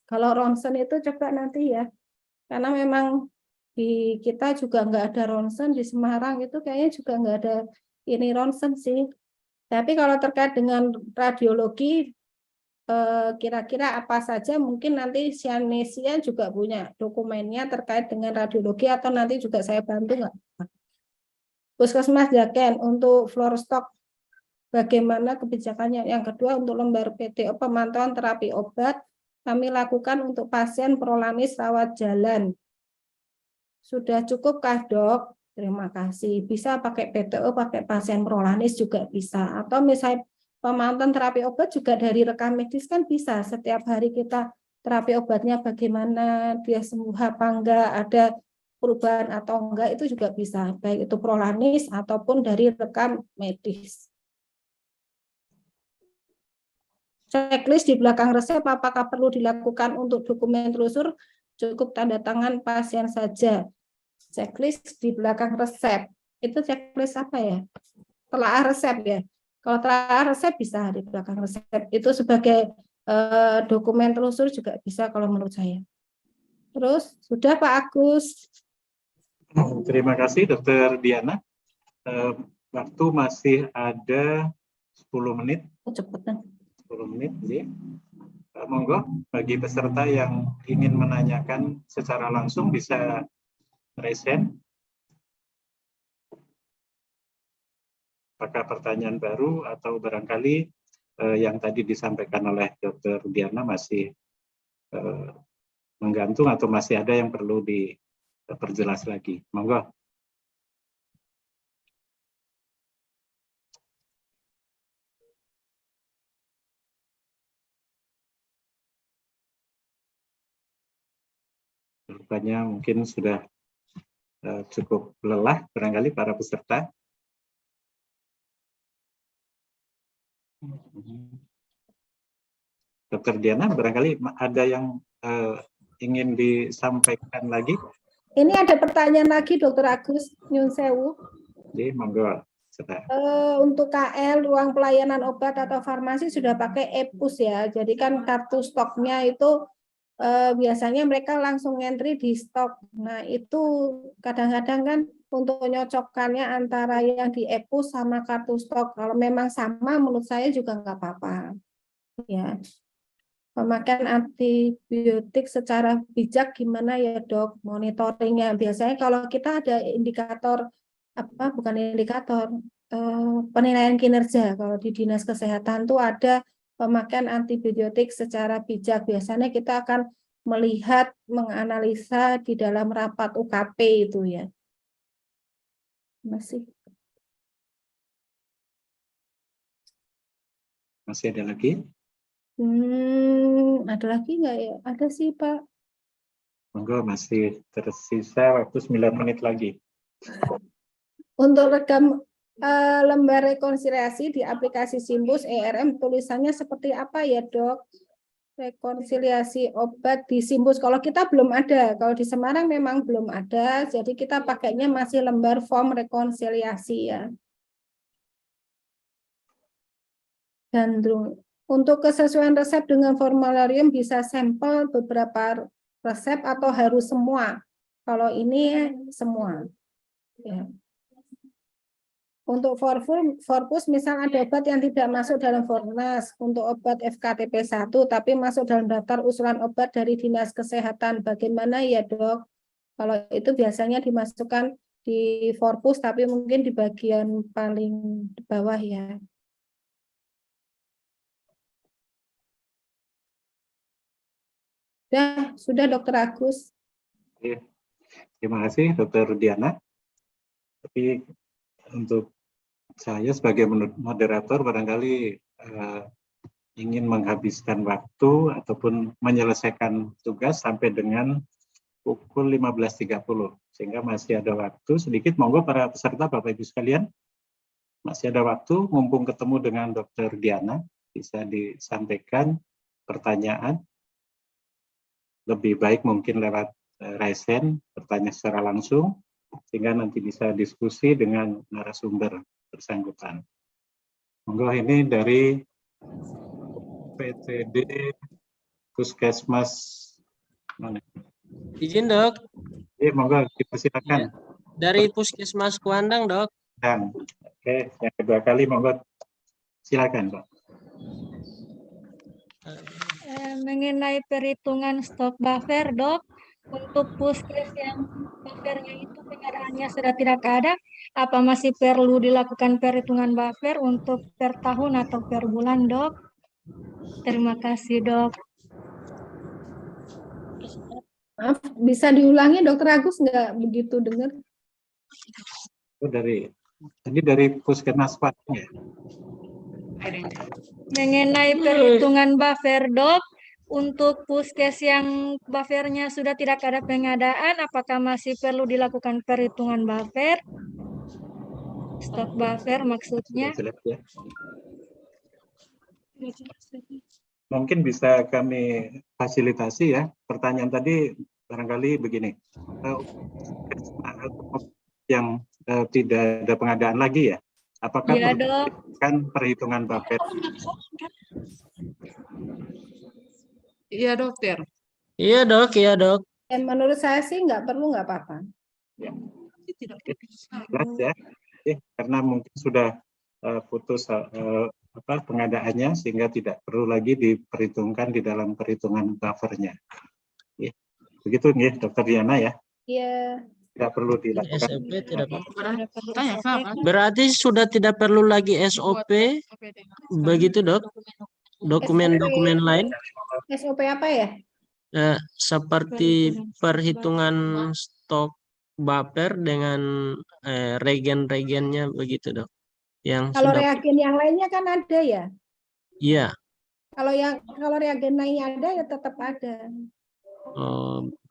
Kalau ronsen itu coba nanti ya. Karena memang di kita juga nggak ada ronsen, di Semarang itu kayaknya juga nggak ada ini ronsen sih. Tapi kalau terkait dengan radiologi, kira-kira apa saja, mungkin nanti Sianesia juga punya dokumennya terkait dengan radiologi, atau nanti juga saya bantu nggak? Puskesmas Jaken untuk floor stock, bagaimana kebijakannya? Yang kedua untuk lembar PTO pemantauan terapi obat, kami lakukan untuk pasien prolamis rawat jalan. Sudah cukupkah, Dok? Terima kasih. Bisa pakai PTO, pakai pasien prolanis juga bisa. Atau misalnya pemantauan terapi obat juga dari rekam medis kan bisa. Setiap hari kita terapi obatnya bagaimana, dia sembuh apa enggak, ada perubahan atau enggak, itu juga bisa. Baik itu prolanis ataupun dari rekam medis. Checklist di belakang resep apakah perlu dilakukan untuk dokumen telusur? Cukup tanda tangan pasien saja. Checklist di belakang resep. Itu checklist apa ya? Telaah resep ya. Kalau telaah resep bisa di belakang resep. Itu sebagai dokumen telusur juga bisa kalau menurut saya. Terus, sudah Pak Agus. Terima kasih Dr. Diana. waktu masih ada 10 menit. Cepetan. 10 menit, jadi monggo bagi peserta yang ingin menanyakan secara langsung bisa raise hand. Apakah pertanyaan baru atau barangkali yang tadi disampaikan oleh Dr. Diana masih menggantung atau masih ada yang perlu diperjelas lagi. Monggo. Rupanya mungkin sudah cukup lelah barangkali para peserta. Dr. Diana, barangkali ada yang ingin disampaikan lagi? Ini ada pertanyaan lagi, Dr. Agus, nyun sewu. Jadi, monggo. Untuk KL, ruang pelayanan obat atau farmasi sudah pakai e-pus ya. Jadi kan kartu stoknya itu biasanya mereka langsung entry di stok. Nah, itu kadang-kadang kan untuk menyocokkannya antara yang di e-pus sama kartu stok. Kalau memang sama, menurut saya juga nggak apa-apa. Ya. Pemakaian antibiotik secara bijak gimana ya, Dok? Monitoringnya. Biasanya kalau kita ada indikator, bukan indikator, penilaian kinerja. Kalau di Dinas Kesehatan tuh ada pemakaian antibiotik secara bijak. Biasanya kita akan melihat, menganalisa di dalam rapat UKP itu ya. Masih ada lagi? Ada lagi nggak ya? Ada sih, Pak. Monggo, masih tersisa waktu 9 menit lagi. Untuk rekam lembar rekonsiliasi di aplikasi Simbus ERM tulisannya seperti apa ya, Dok? Rekonsiliasi obat di Simbus. Kalau kita belum ada, kalau di Semarang memang belum ada, jadi kita pakainya masih lembar form rekonsiliasi ya. Dan untuk kesesuaian resep dengan formularium bisa sampel beberapa resep atau harus semua. Kalau ini semua. Ya. Untuk Forpus, misal ada obat yang tidak masuk dalam Fornas, untuk obat FKTP 1, tapi masuk dalam daftar usulan obat dari Dinas Kesehatan. Bagaimana ya, Dok? Kalau itu biasanya dimasukkan di Forpus, tapi mungkin di bagian paling bawah ya. Sudah Dokter Agus. Terima kasih Dr. Diana. Tapi untuk saya sebagai moderator barangkali ingin menghabiskan waktu ataupun menyelesaikan tugas sampai dengan pukul 15.30 sehingga masih ada waktu sedikit. Monggo para peserta Bapak Ibu sekalian, masih ada waktu, mumpung ketemu dengan Dr. Diana, bisa disampaikan pertanyaan. Lebih baik mungkin lewat raise hand, bertanya secara langsung, sehingga nanti bisa diskusi dengan narasumber bersangkutan. Monggo, ini dari PTD Puskesmas mana? Izin, Dok. Monggo, dipersilakan. Dari Puskesmas Kuandang, Dok. Oke, yang kedua kali, monggo. Silakan, Pak. Mengenai perhitungan stok buffer, Dok, untuk puskes yang buffernya itu pengadaannya sudah tidak ada, apa masih perlu dilakukan perhitungan buffer untuk per tahun atau per bulan, Dok? Terima kasih, Dok. Maaf, bisa diulangi, Dokter Agus, nggak begitu dengar. Dari Puskesmas Kuandang ya? Mengenai perhitungan buffer, Dok, untuk puskes yang buffernya sudah tidak ada pengadaan, apakah masih perlu dilakukan perhitungan buffer? Stok buffer maksudnya. Ya. Mungkin bisa kami fasilitasi ya. Pertanyaan tadi barangkali begini. Yang tidak ada pengadaan lagi ya? Apakah ya, Dok, kan perhitungan buffer? Iya, Dokter. Iya, Dok. Iya, Dok. Dan menurut saya sih nggak perlu, nggak apa-apa. Ya. Jelas ya. karena mungkin sudah putus pengadaannya sehingga tidak perlu lagi diperhitungkan di dalam perhitungan buffernya. Begitu nih, Dokter Diana ya. Iya. Tidak perlu dilakukan. SOP tidak Tanya sama. berarti sudah tidak perlu lagi SOP, begitu dok? Dokumen-dokumen lain SOP apa ya? seperti perhitungan stok buffer dengan regen-regennya begitu dok? Yang Kalau sudah, reagen yang lainnya kan ada ya. iya. Kalau reagen lainnya ada ya tetap ada.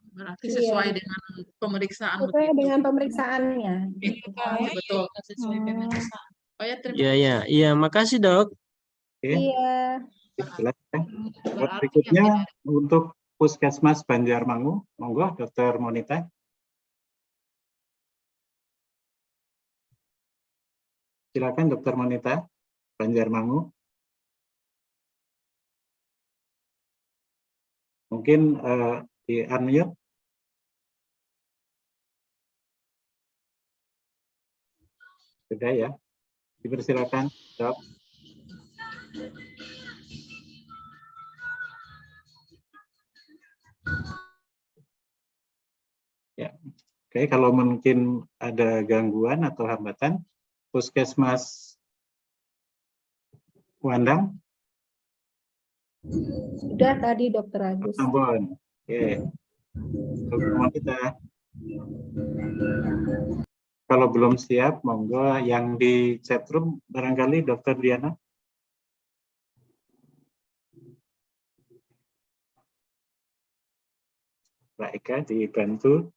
Berarti sesuai dengan pemeriksaan. Sesuai dengan pemeriksaannya. Betul. Sesuai pemeriksaan. Oh ya, terima Iya, makasih dok. Oke, Iya. silakan. Berikutnya untuk Puskesmas Banjarmangu, monggo Dokter Monita. Silakan Dokter Monita, Banjarmangu. Mungkin di unmute. Sudah ya. Dipersilakan, Dok. Ya. Oke, kalau mungkin ada gangguan atau hambatan, Puskesmas Wandang. Sudah tadi Dokter Agus. Ambon. Oke. Dokter Monita. Kalau belum siap, monggo yang di chatroom barangkali Dokter Diana. Mbak Eka dibantu.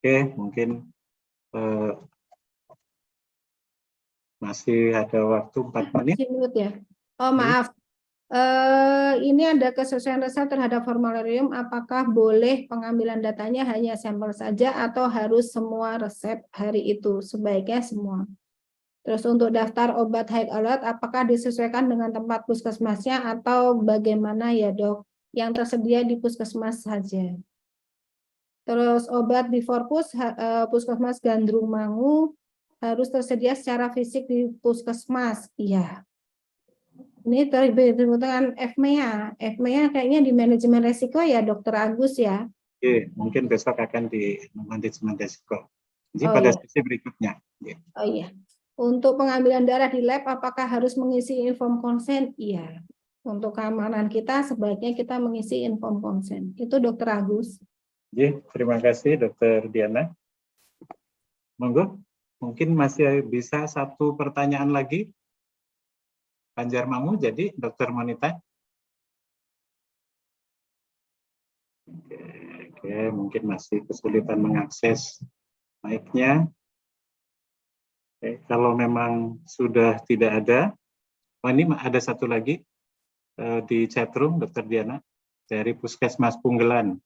Oke, mungkin masih ada waktu 4 menit. Ya. Oh maaf. Ini ada kesesuaian resep terhadap formularium. Apakah boleh pengambilan datanya hanya sampel saja atau harus semua resep hari itu? Sebaiknya semua. Terus untuk daftar obat high alert, apakah disesuaikan dengan tempat puskesmasnya atau bagaimana ya dok? Yang tersedia di puskesmas saja. Terus obat di Forpus, Puskesmas Gandrungmangu harus tersedia secara fisik di puskesmas. Iya. Ini dengan FMEA. FMEA kayaknya di manajemen resiko ya Dokter Agus ya. Oke, mungkin besok akan di manajemen resiko. Jadi pada sesi berikutnya. Oh iya. Untuk pengambilan darah di lab, apakah harus mengisi inform konsen? Iya. Untuk keamanan kita, sebaiknya kita mengisi inform konsen. Itu Dokter Agus. Terima kasih Dokter Diana. Monggo, mungkin masih bisa satu pertanyaan lagi. Banjarmangu, jadi Dokter Monita. Oke, mungkin masih kesulitan mengakses mic-nya. Oke, kalau memang sudah tidak ada, ini ada satu lagi di chatroom Dokter Diana dari Puskesmas Punggelan.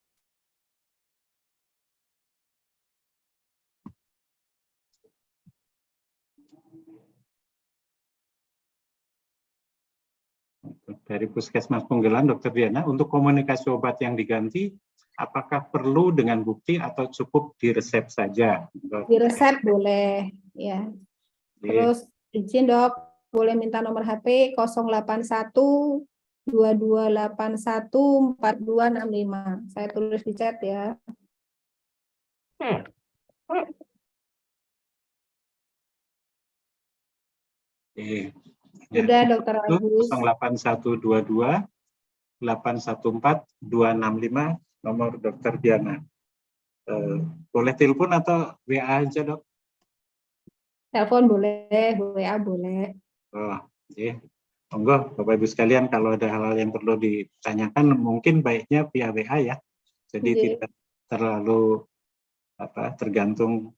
Dari Puskesmas Punggelan, Dokter Diana, untuk komunikasi obat yang diganti, apakah perlu dengan bukti atau cukup diresep saja? Diresep boleh, ya. Terus izin dok, boleh minta nomor HP 081 2281 4265. Saya tulis di chat ya. Sudah Dokter Agus. 08122 814 265 nomor Dokter Diana. Boleh telepon atau WA aja dok? Telepon boleh, WA boleh. Oh, iya. Monggo Bapak Ibu sekalian, kalau ada hal-hal yang perlu ditanyakan mungkin baiknya via WA ya. Jadi tidak terlalu tergantung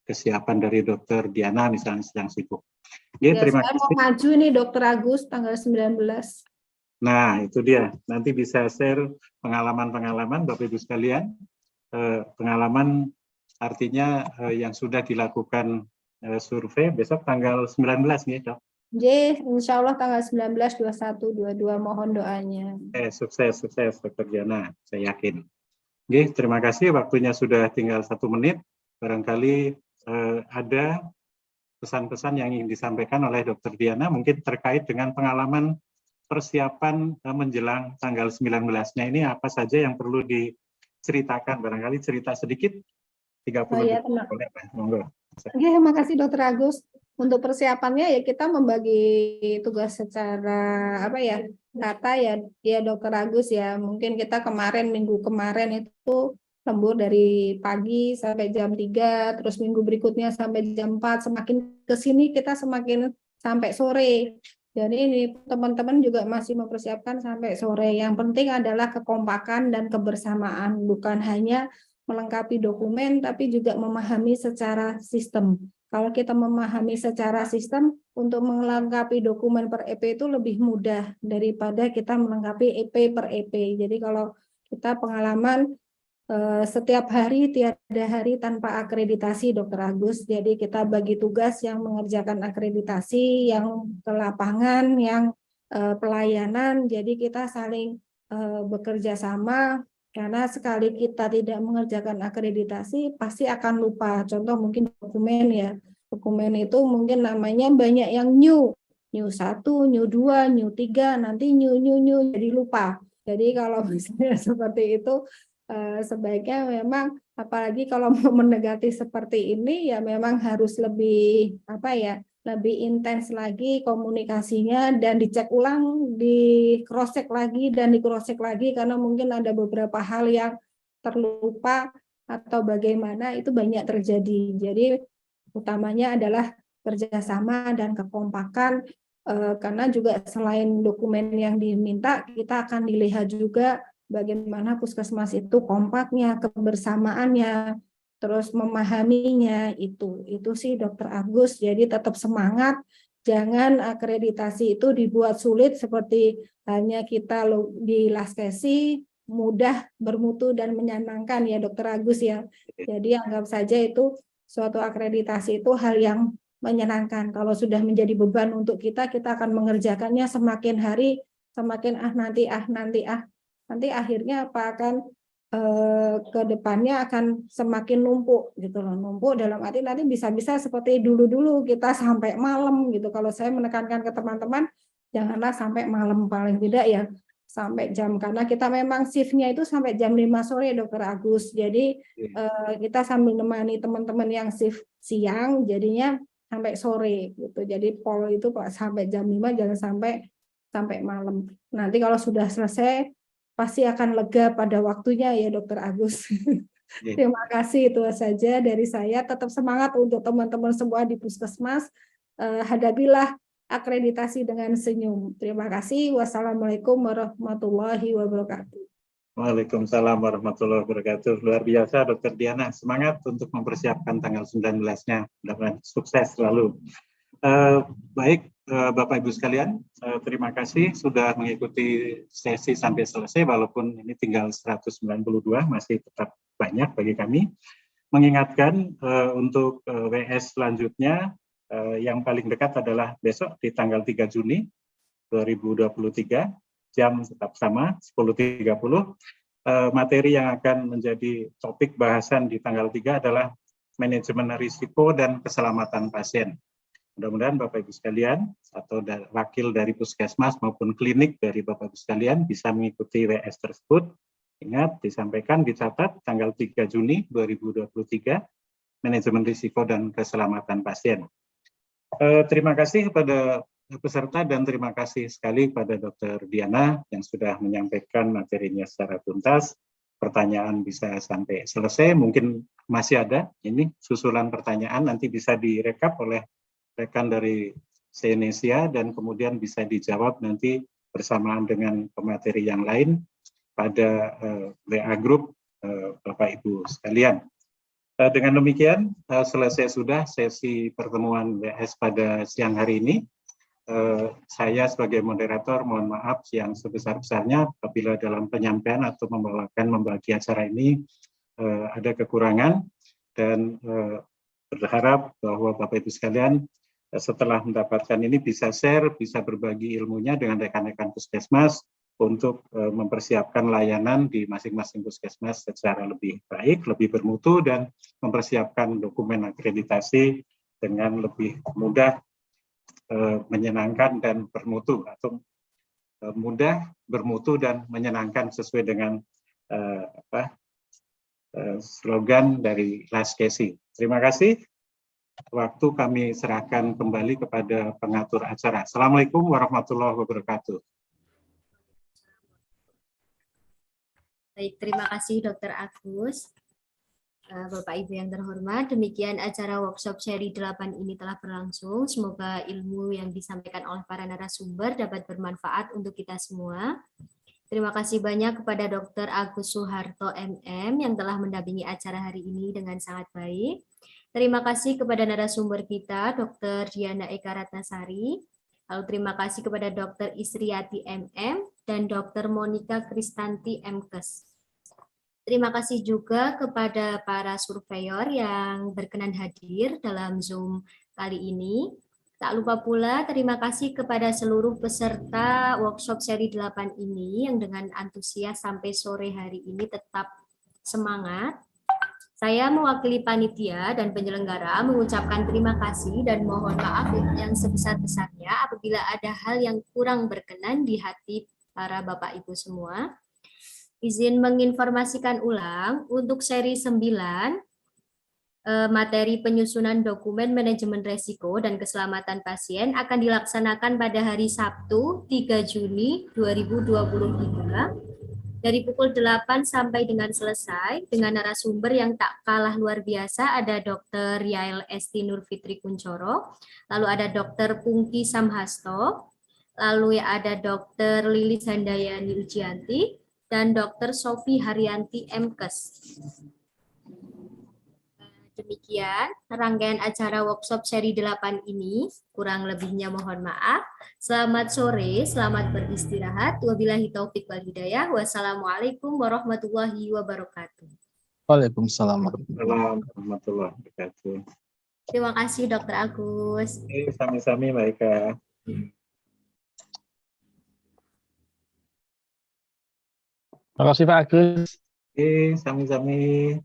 kesiapan dari Dokter Diana misalnya sedang sibuk. Ya, terima kasih. Saya mau maju nih Dokter Agus tanggal 19. Nah, itu dia. Nanti bisa share pengalaman-pengalaman Bapak Ibu sekalian, pengalaman artinya yang sudah dilakukan survei besok tanggal 19 nih, Dok. J, insya Allah tanggal 19, 21, 22 mohon doanya. Sukses Dr. Diana, saya yakin. Oke, terima kasih. Waktunya sudah tinggal 1 menit. Barangkali ada pesan-pesan yang ingin disampaikan oleh Dr. Diana, mungkin terkait dengan pengalaman persiapan menjelang tanggal 19-nya ini apa saja yang perlu diceritakan. Barangkali cerita sedikit, 30 ya, detik. Boleh, monggo. Oke, terima kasih Dr. Agus. Untuk persiapannya ya kita membagi tugas secara apa ya, rata ya Dr. Agus ya. Mungkin kita minggu kemarin itu lembur dari pagi sampai jam 3, terus minggu berikutnya sampai jam 4, semakin ke sini kita semakin sampai sore. Jadi ini teman-teman juga masih mempersiapkan sampai sore. Yang penting adalah kekompakan dan kebersamaan, bukan hanya melengkapi dokumen tapi juga memahami secara sistem. Kalau kita memahami secara sistem, untuk melengkapi dokumen per EP itu lebih mudah daripada kita melengkapi EP per EP. Jadi kalau kita pengalaman setiap hari, tiada hari tanpa akreditasi, Dr. Agus. Jadi kita bagi tugas yang mengerjakan akreditasi, yang ke lapangan, yang pelayanan. Jadi kita saling bekerja sama, karena sekali kita tidak mengerjakan akreditasi, pasti akan lupa. Contoh mungkin dokumen ya. Dokumen itu mungkin namanya banyak yang new 1, new 2, new 3, nanti new, jadi lupa. Jadi kalau misalnya seperti itu, sebaiknya memang, apalagi kalau mau mendekati seperti ini, ya memang harus lebih, lebih intens lagi komunikasinya dan dicek ulang, di cross check lagi dan di cross check lagi, karena mungkin ada beberapa hal yang terlupa atau bagaimana, itu banyak terjadi. Jadi utamanya adalah kerjasama dan kekompakan, karena juga selain dokumen yang diminta, kita akan dilihat juga bagaimana puskesmas itu kompaknya, kebersamaannya, terus memahaminya. Itu sih Dr. Agus. Jadi tetap semangat, jangan akreditasi itu dibuat sulit seperti hanya kita di Laskesi, mudah, bermutu dan menyenangkan ya Dr. Agus ya. Jadi anggap saja itu suatu akreditasi itu hal yang menyenangkan. Kalau sudah menjadi beban untuk kita akan mengerjakannya semakin hari semakin nanti akhirnya ke depannya akan semakin numpuk gitu loh. Numpuk dalam arti nanti bisa-bisa seperti dulu-dulu kita sampai malam gitu. Kalau saya menekankan ke teman-teman, janganlah sampai malam, paling tidak ya sampai jam, karena kita memang shift-nya itu sampai jam 5 sore Dr. Agus. Jadi kita sambil menemani teman-teman yang shift siang, jadinya sampai sore gitu. Jadi pol itu sampai jam 5, jangan sampai malam. Nanti kalau sudah selesai pasti akan lega pada waktunya ya Dr. Agus. Terima kasih, itu saja dari saya. Tetap semangat untuk teman-teman semua di Puskesmas. Hadapilah akreditasi dengan senyum. Terima kasih. Wassalamualaikum warahmatullahi wabarakatuh. Waalaikumsalam warahmatullahi wabarakatuh. Luar biasa Dr. Diana. Semangat untuk mempersiapkan tanggal 19-nya. Mudah-mudahan sukses selalu. Baik, Bapak Ibu sekalian, terima kasih sudah mengikuti sesi sampai selesai, walaupun ini tinggal 192, masih tetap banyak bagi kami. Mengingatkan untuk WS selanjutnya, yang paling dekat adalah besok di tanggal 3 Juni 2023, jam tetap sama, 10.30. Materi yang akan menjadi topik bahasan di tanggal 3 adalah manajemen risiko dan keselamatan pasien. Mudah-mudahan Bapak Ibu sekalian atau wakil dari Puskesmas maupun klinik dari Bapak Ibu sekalian bisa mengikuti WS tersebut. Ingat, disampaikan, dicatat tanggal 3 Juni 2023, manajemen risiko dan keselamatan pasien. Terima kasih kepada peserta dan terima kasih sekali kepada Dr. Diana yang sudah menyampaikan materinya secara tuntas. Pertanyaan bisa sampai selesai, mungkin masih ada ini susulan pertanyaan, nanti bisa direkap oleh rekan dari Senesia dan kemudian bisa dijawab nanti bersamaan dengan pemateri yang lain pada WA Group Bapak Ibu sekalian. Dengan demikian selesai sudah sesi pertemuan WS pada siang hari ini. Saya sebagai moderator mohon maaf yang sebesar-besarnya apabila dalam penyampaian atau membagi acara ini ada kekurangan. dan berharap bahwa Bapak Ibu sekalian setelah mendapatkan ini bisa share, bisa berbagi ilmunya dengan rekan-rekan puskesmas untuk mempersiapkan layanan di masing-masing puskesmas secara lebih baik, lebih bermutu, dan mempersiapkan dokumen akreditasi dengan lebih mudah, menyenangkan, dan bermutu, atau mudah, bermutu, dan menyenangkan sesuai dengan slogan dari LASKESI. Terima kasih. Waktu kami serahkan kembali kepada pengatur acara. Assalamualaikum warahmatullahi wabarakatuh. Baik, terima kasih Dr. Agus. Bapak Ibu yang terhormat, demikian acara workshop seri 8 ini telah berlangsung. Semoga ilmu yang disampaikan oleh para narasumber dapat bermanfaat untuk kita semua. Terima kasih banyak kepada Dr. Agus Suharto MM yang telah mendampingi acara hari ini dengan sangat baik. Terima kasih kepada narasumber kita, Dr. Diana Eka Ratnasari. Lalu terima kasih kepada Dr. Isriati MM dan Dr. Monika Kristanti MKes. Terima kasih juga kepada para surveyor yang berkenan hadir dalam Zoom kali ini. Tak lupa pula terima kasih kepada seluruh peserta workshop seri 8 ini yang dengan antusias sampai sore hari ini tetap semangat. Saya mewakili panitia dan penyelenggara mengucapkan terima kasih dan mohon maaf yang sebesar-besarnya apabila ada hal yang kurang berkenan di hati para Bapak Ibu semua. Izin menginformasikan ulang untuk seri 9, materi penyusunan dokumen manajemen resiko dan keselamatan pasien akan dilaksanakan pada hari Sabtu 3 Juni 2023 dari pukul 8 sampai dengan selesai dengan narasumber yang tak kalah luar biasa. Ada Dr. Yael Esti Nurfitri Kuncoro, lalu ada Dr. Pungki Samhasto, lalu ada Dr. Lilis Handayani Ujianti, dan Dr. Sofi Haryanti MKes. Demikian rangkaian acara workshop seri 8 ini. Kurang lebihnya mohon maaf. Selamat sore, selamat beristirahat. Wabillahi taufik wal hidayah. Wassalamualaikum warahmatullahi wabarakatuh. Waalaikumsalam. Warahmatullahi wabarakatuh. Terima kasih Dr. Agus. Sami-sami Mbak Eka. Terima kasih Pak Agus. Sami-sami.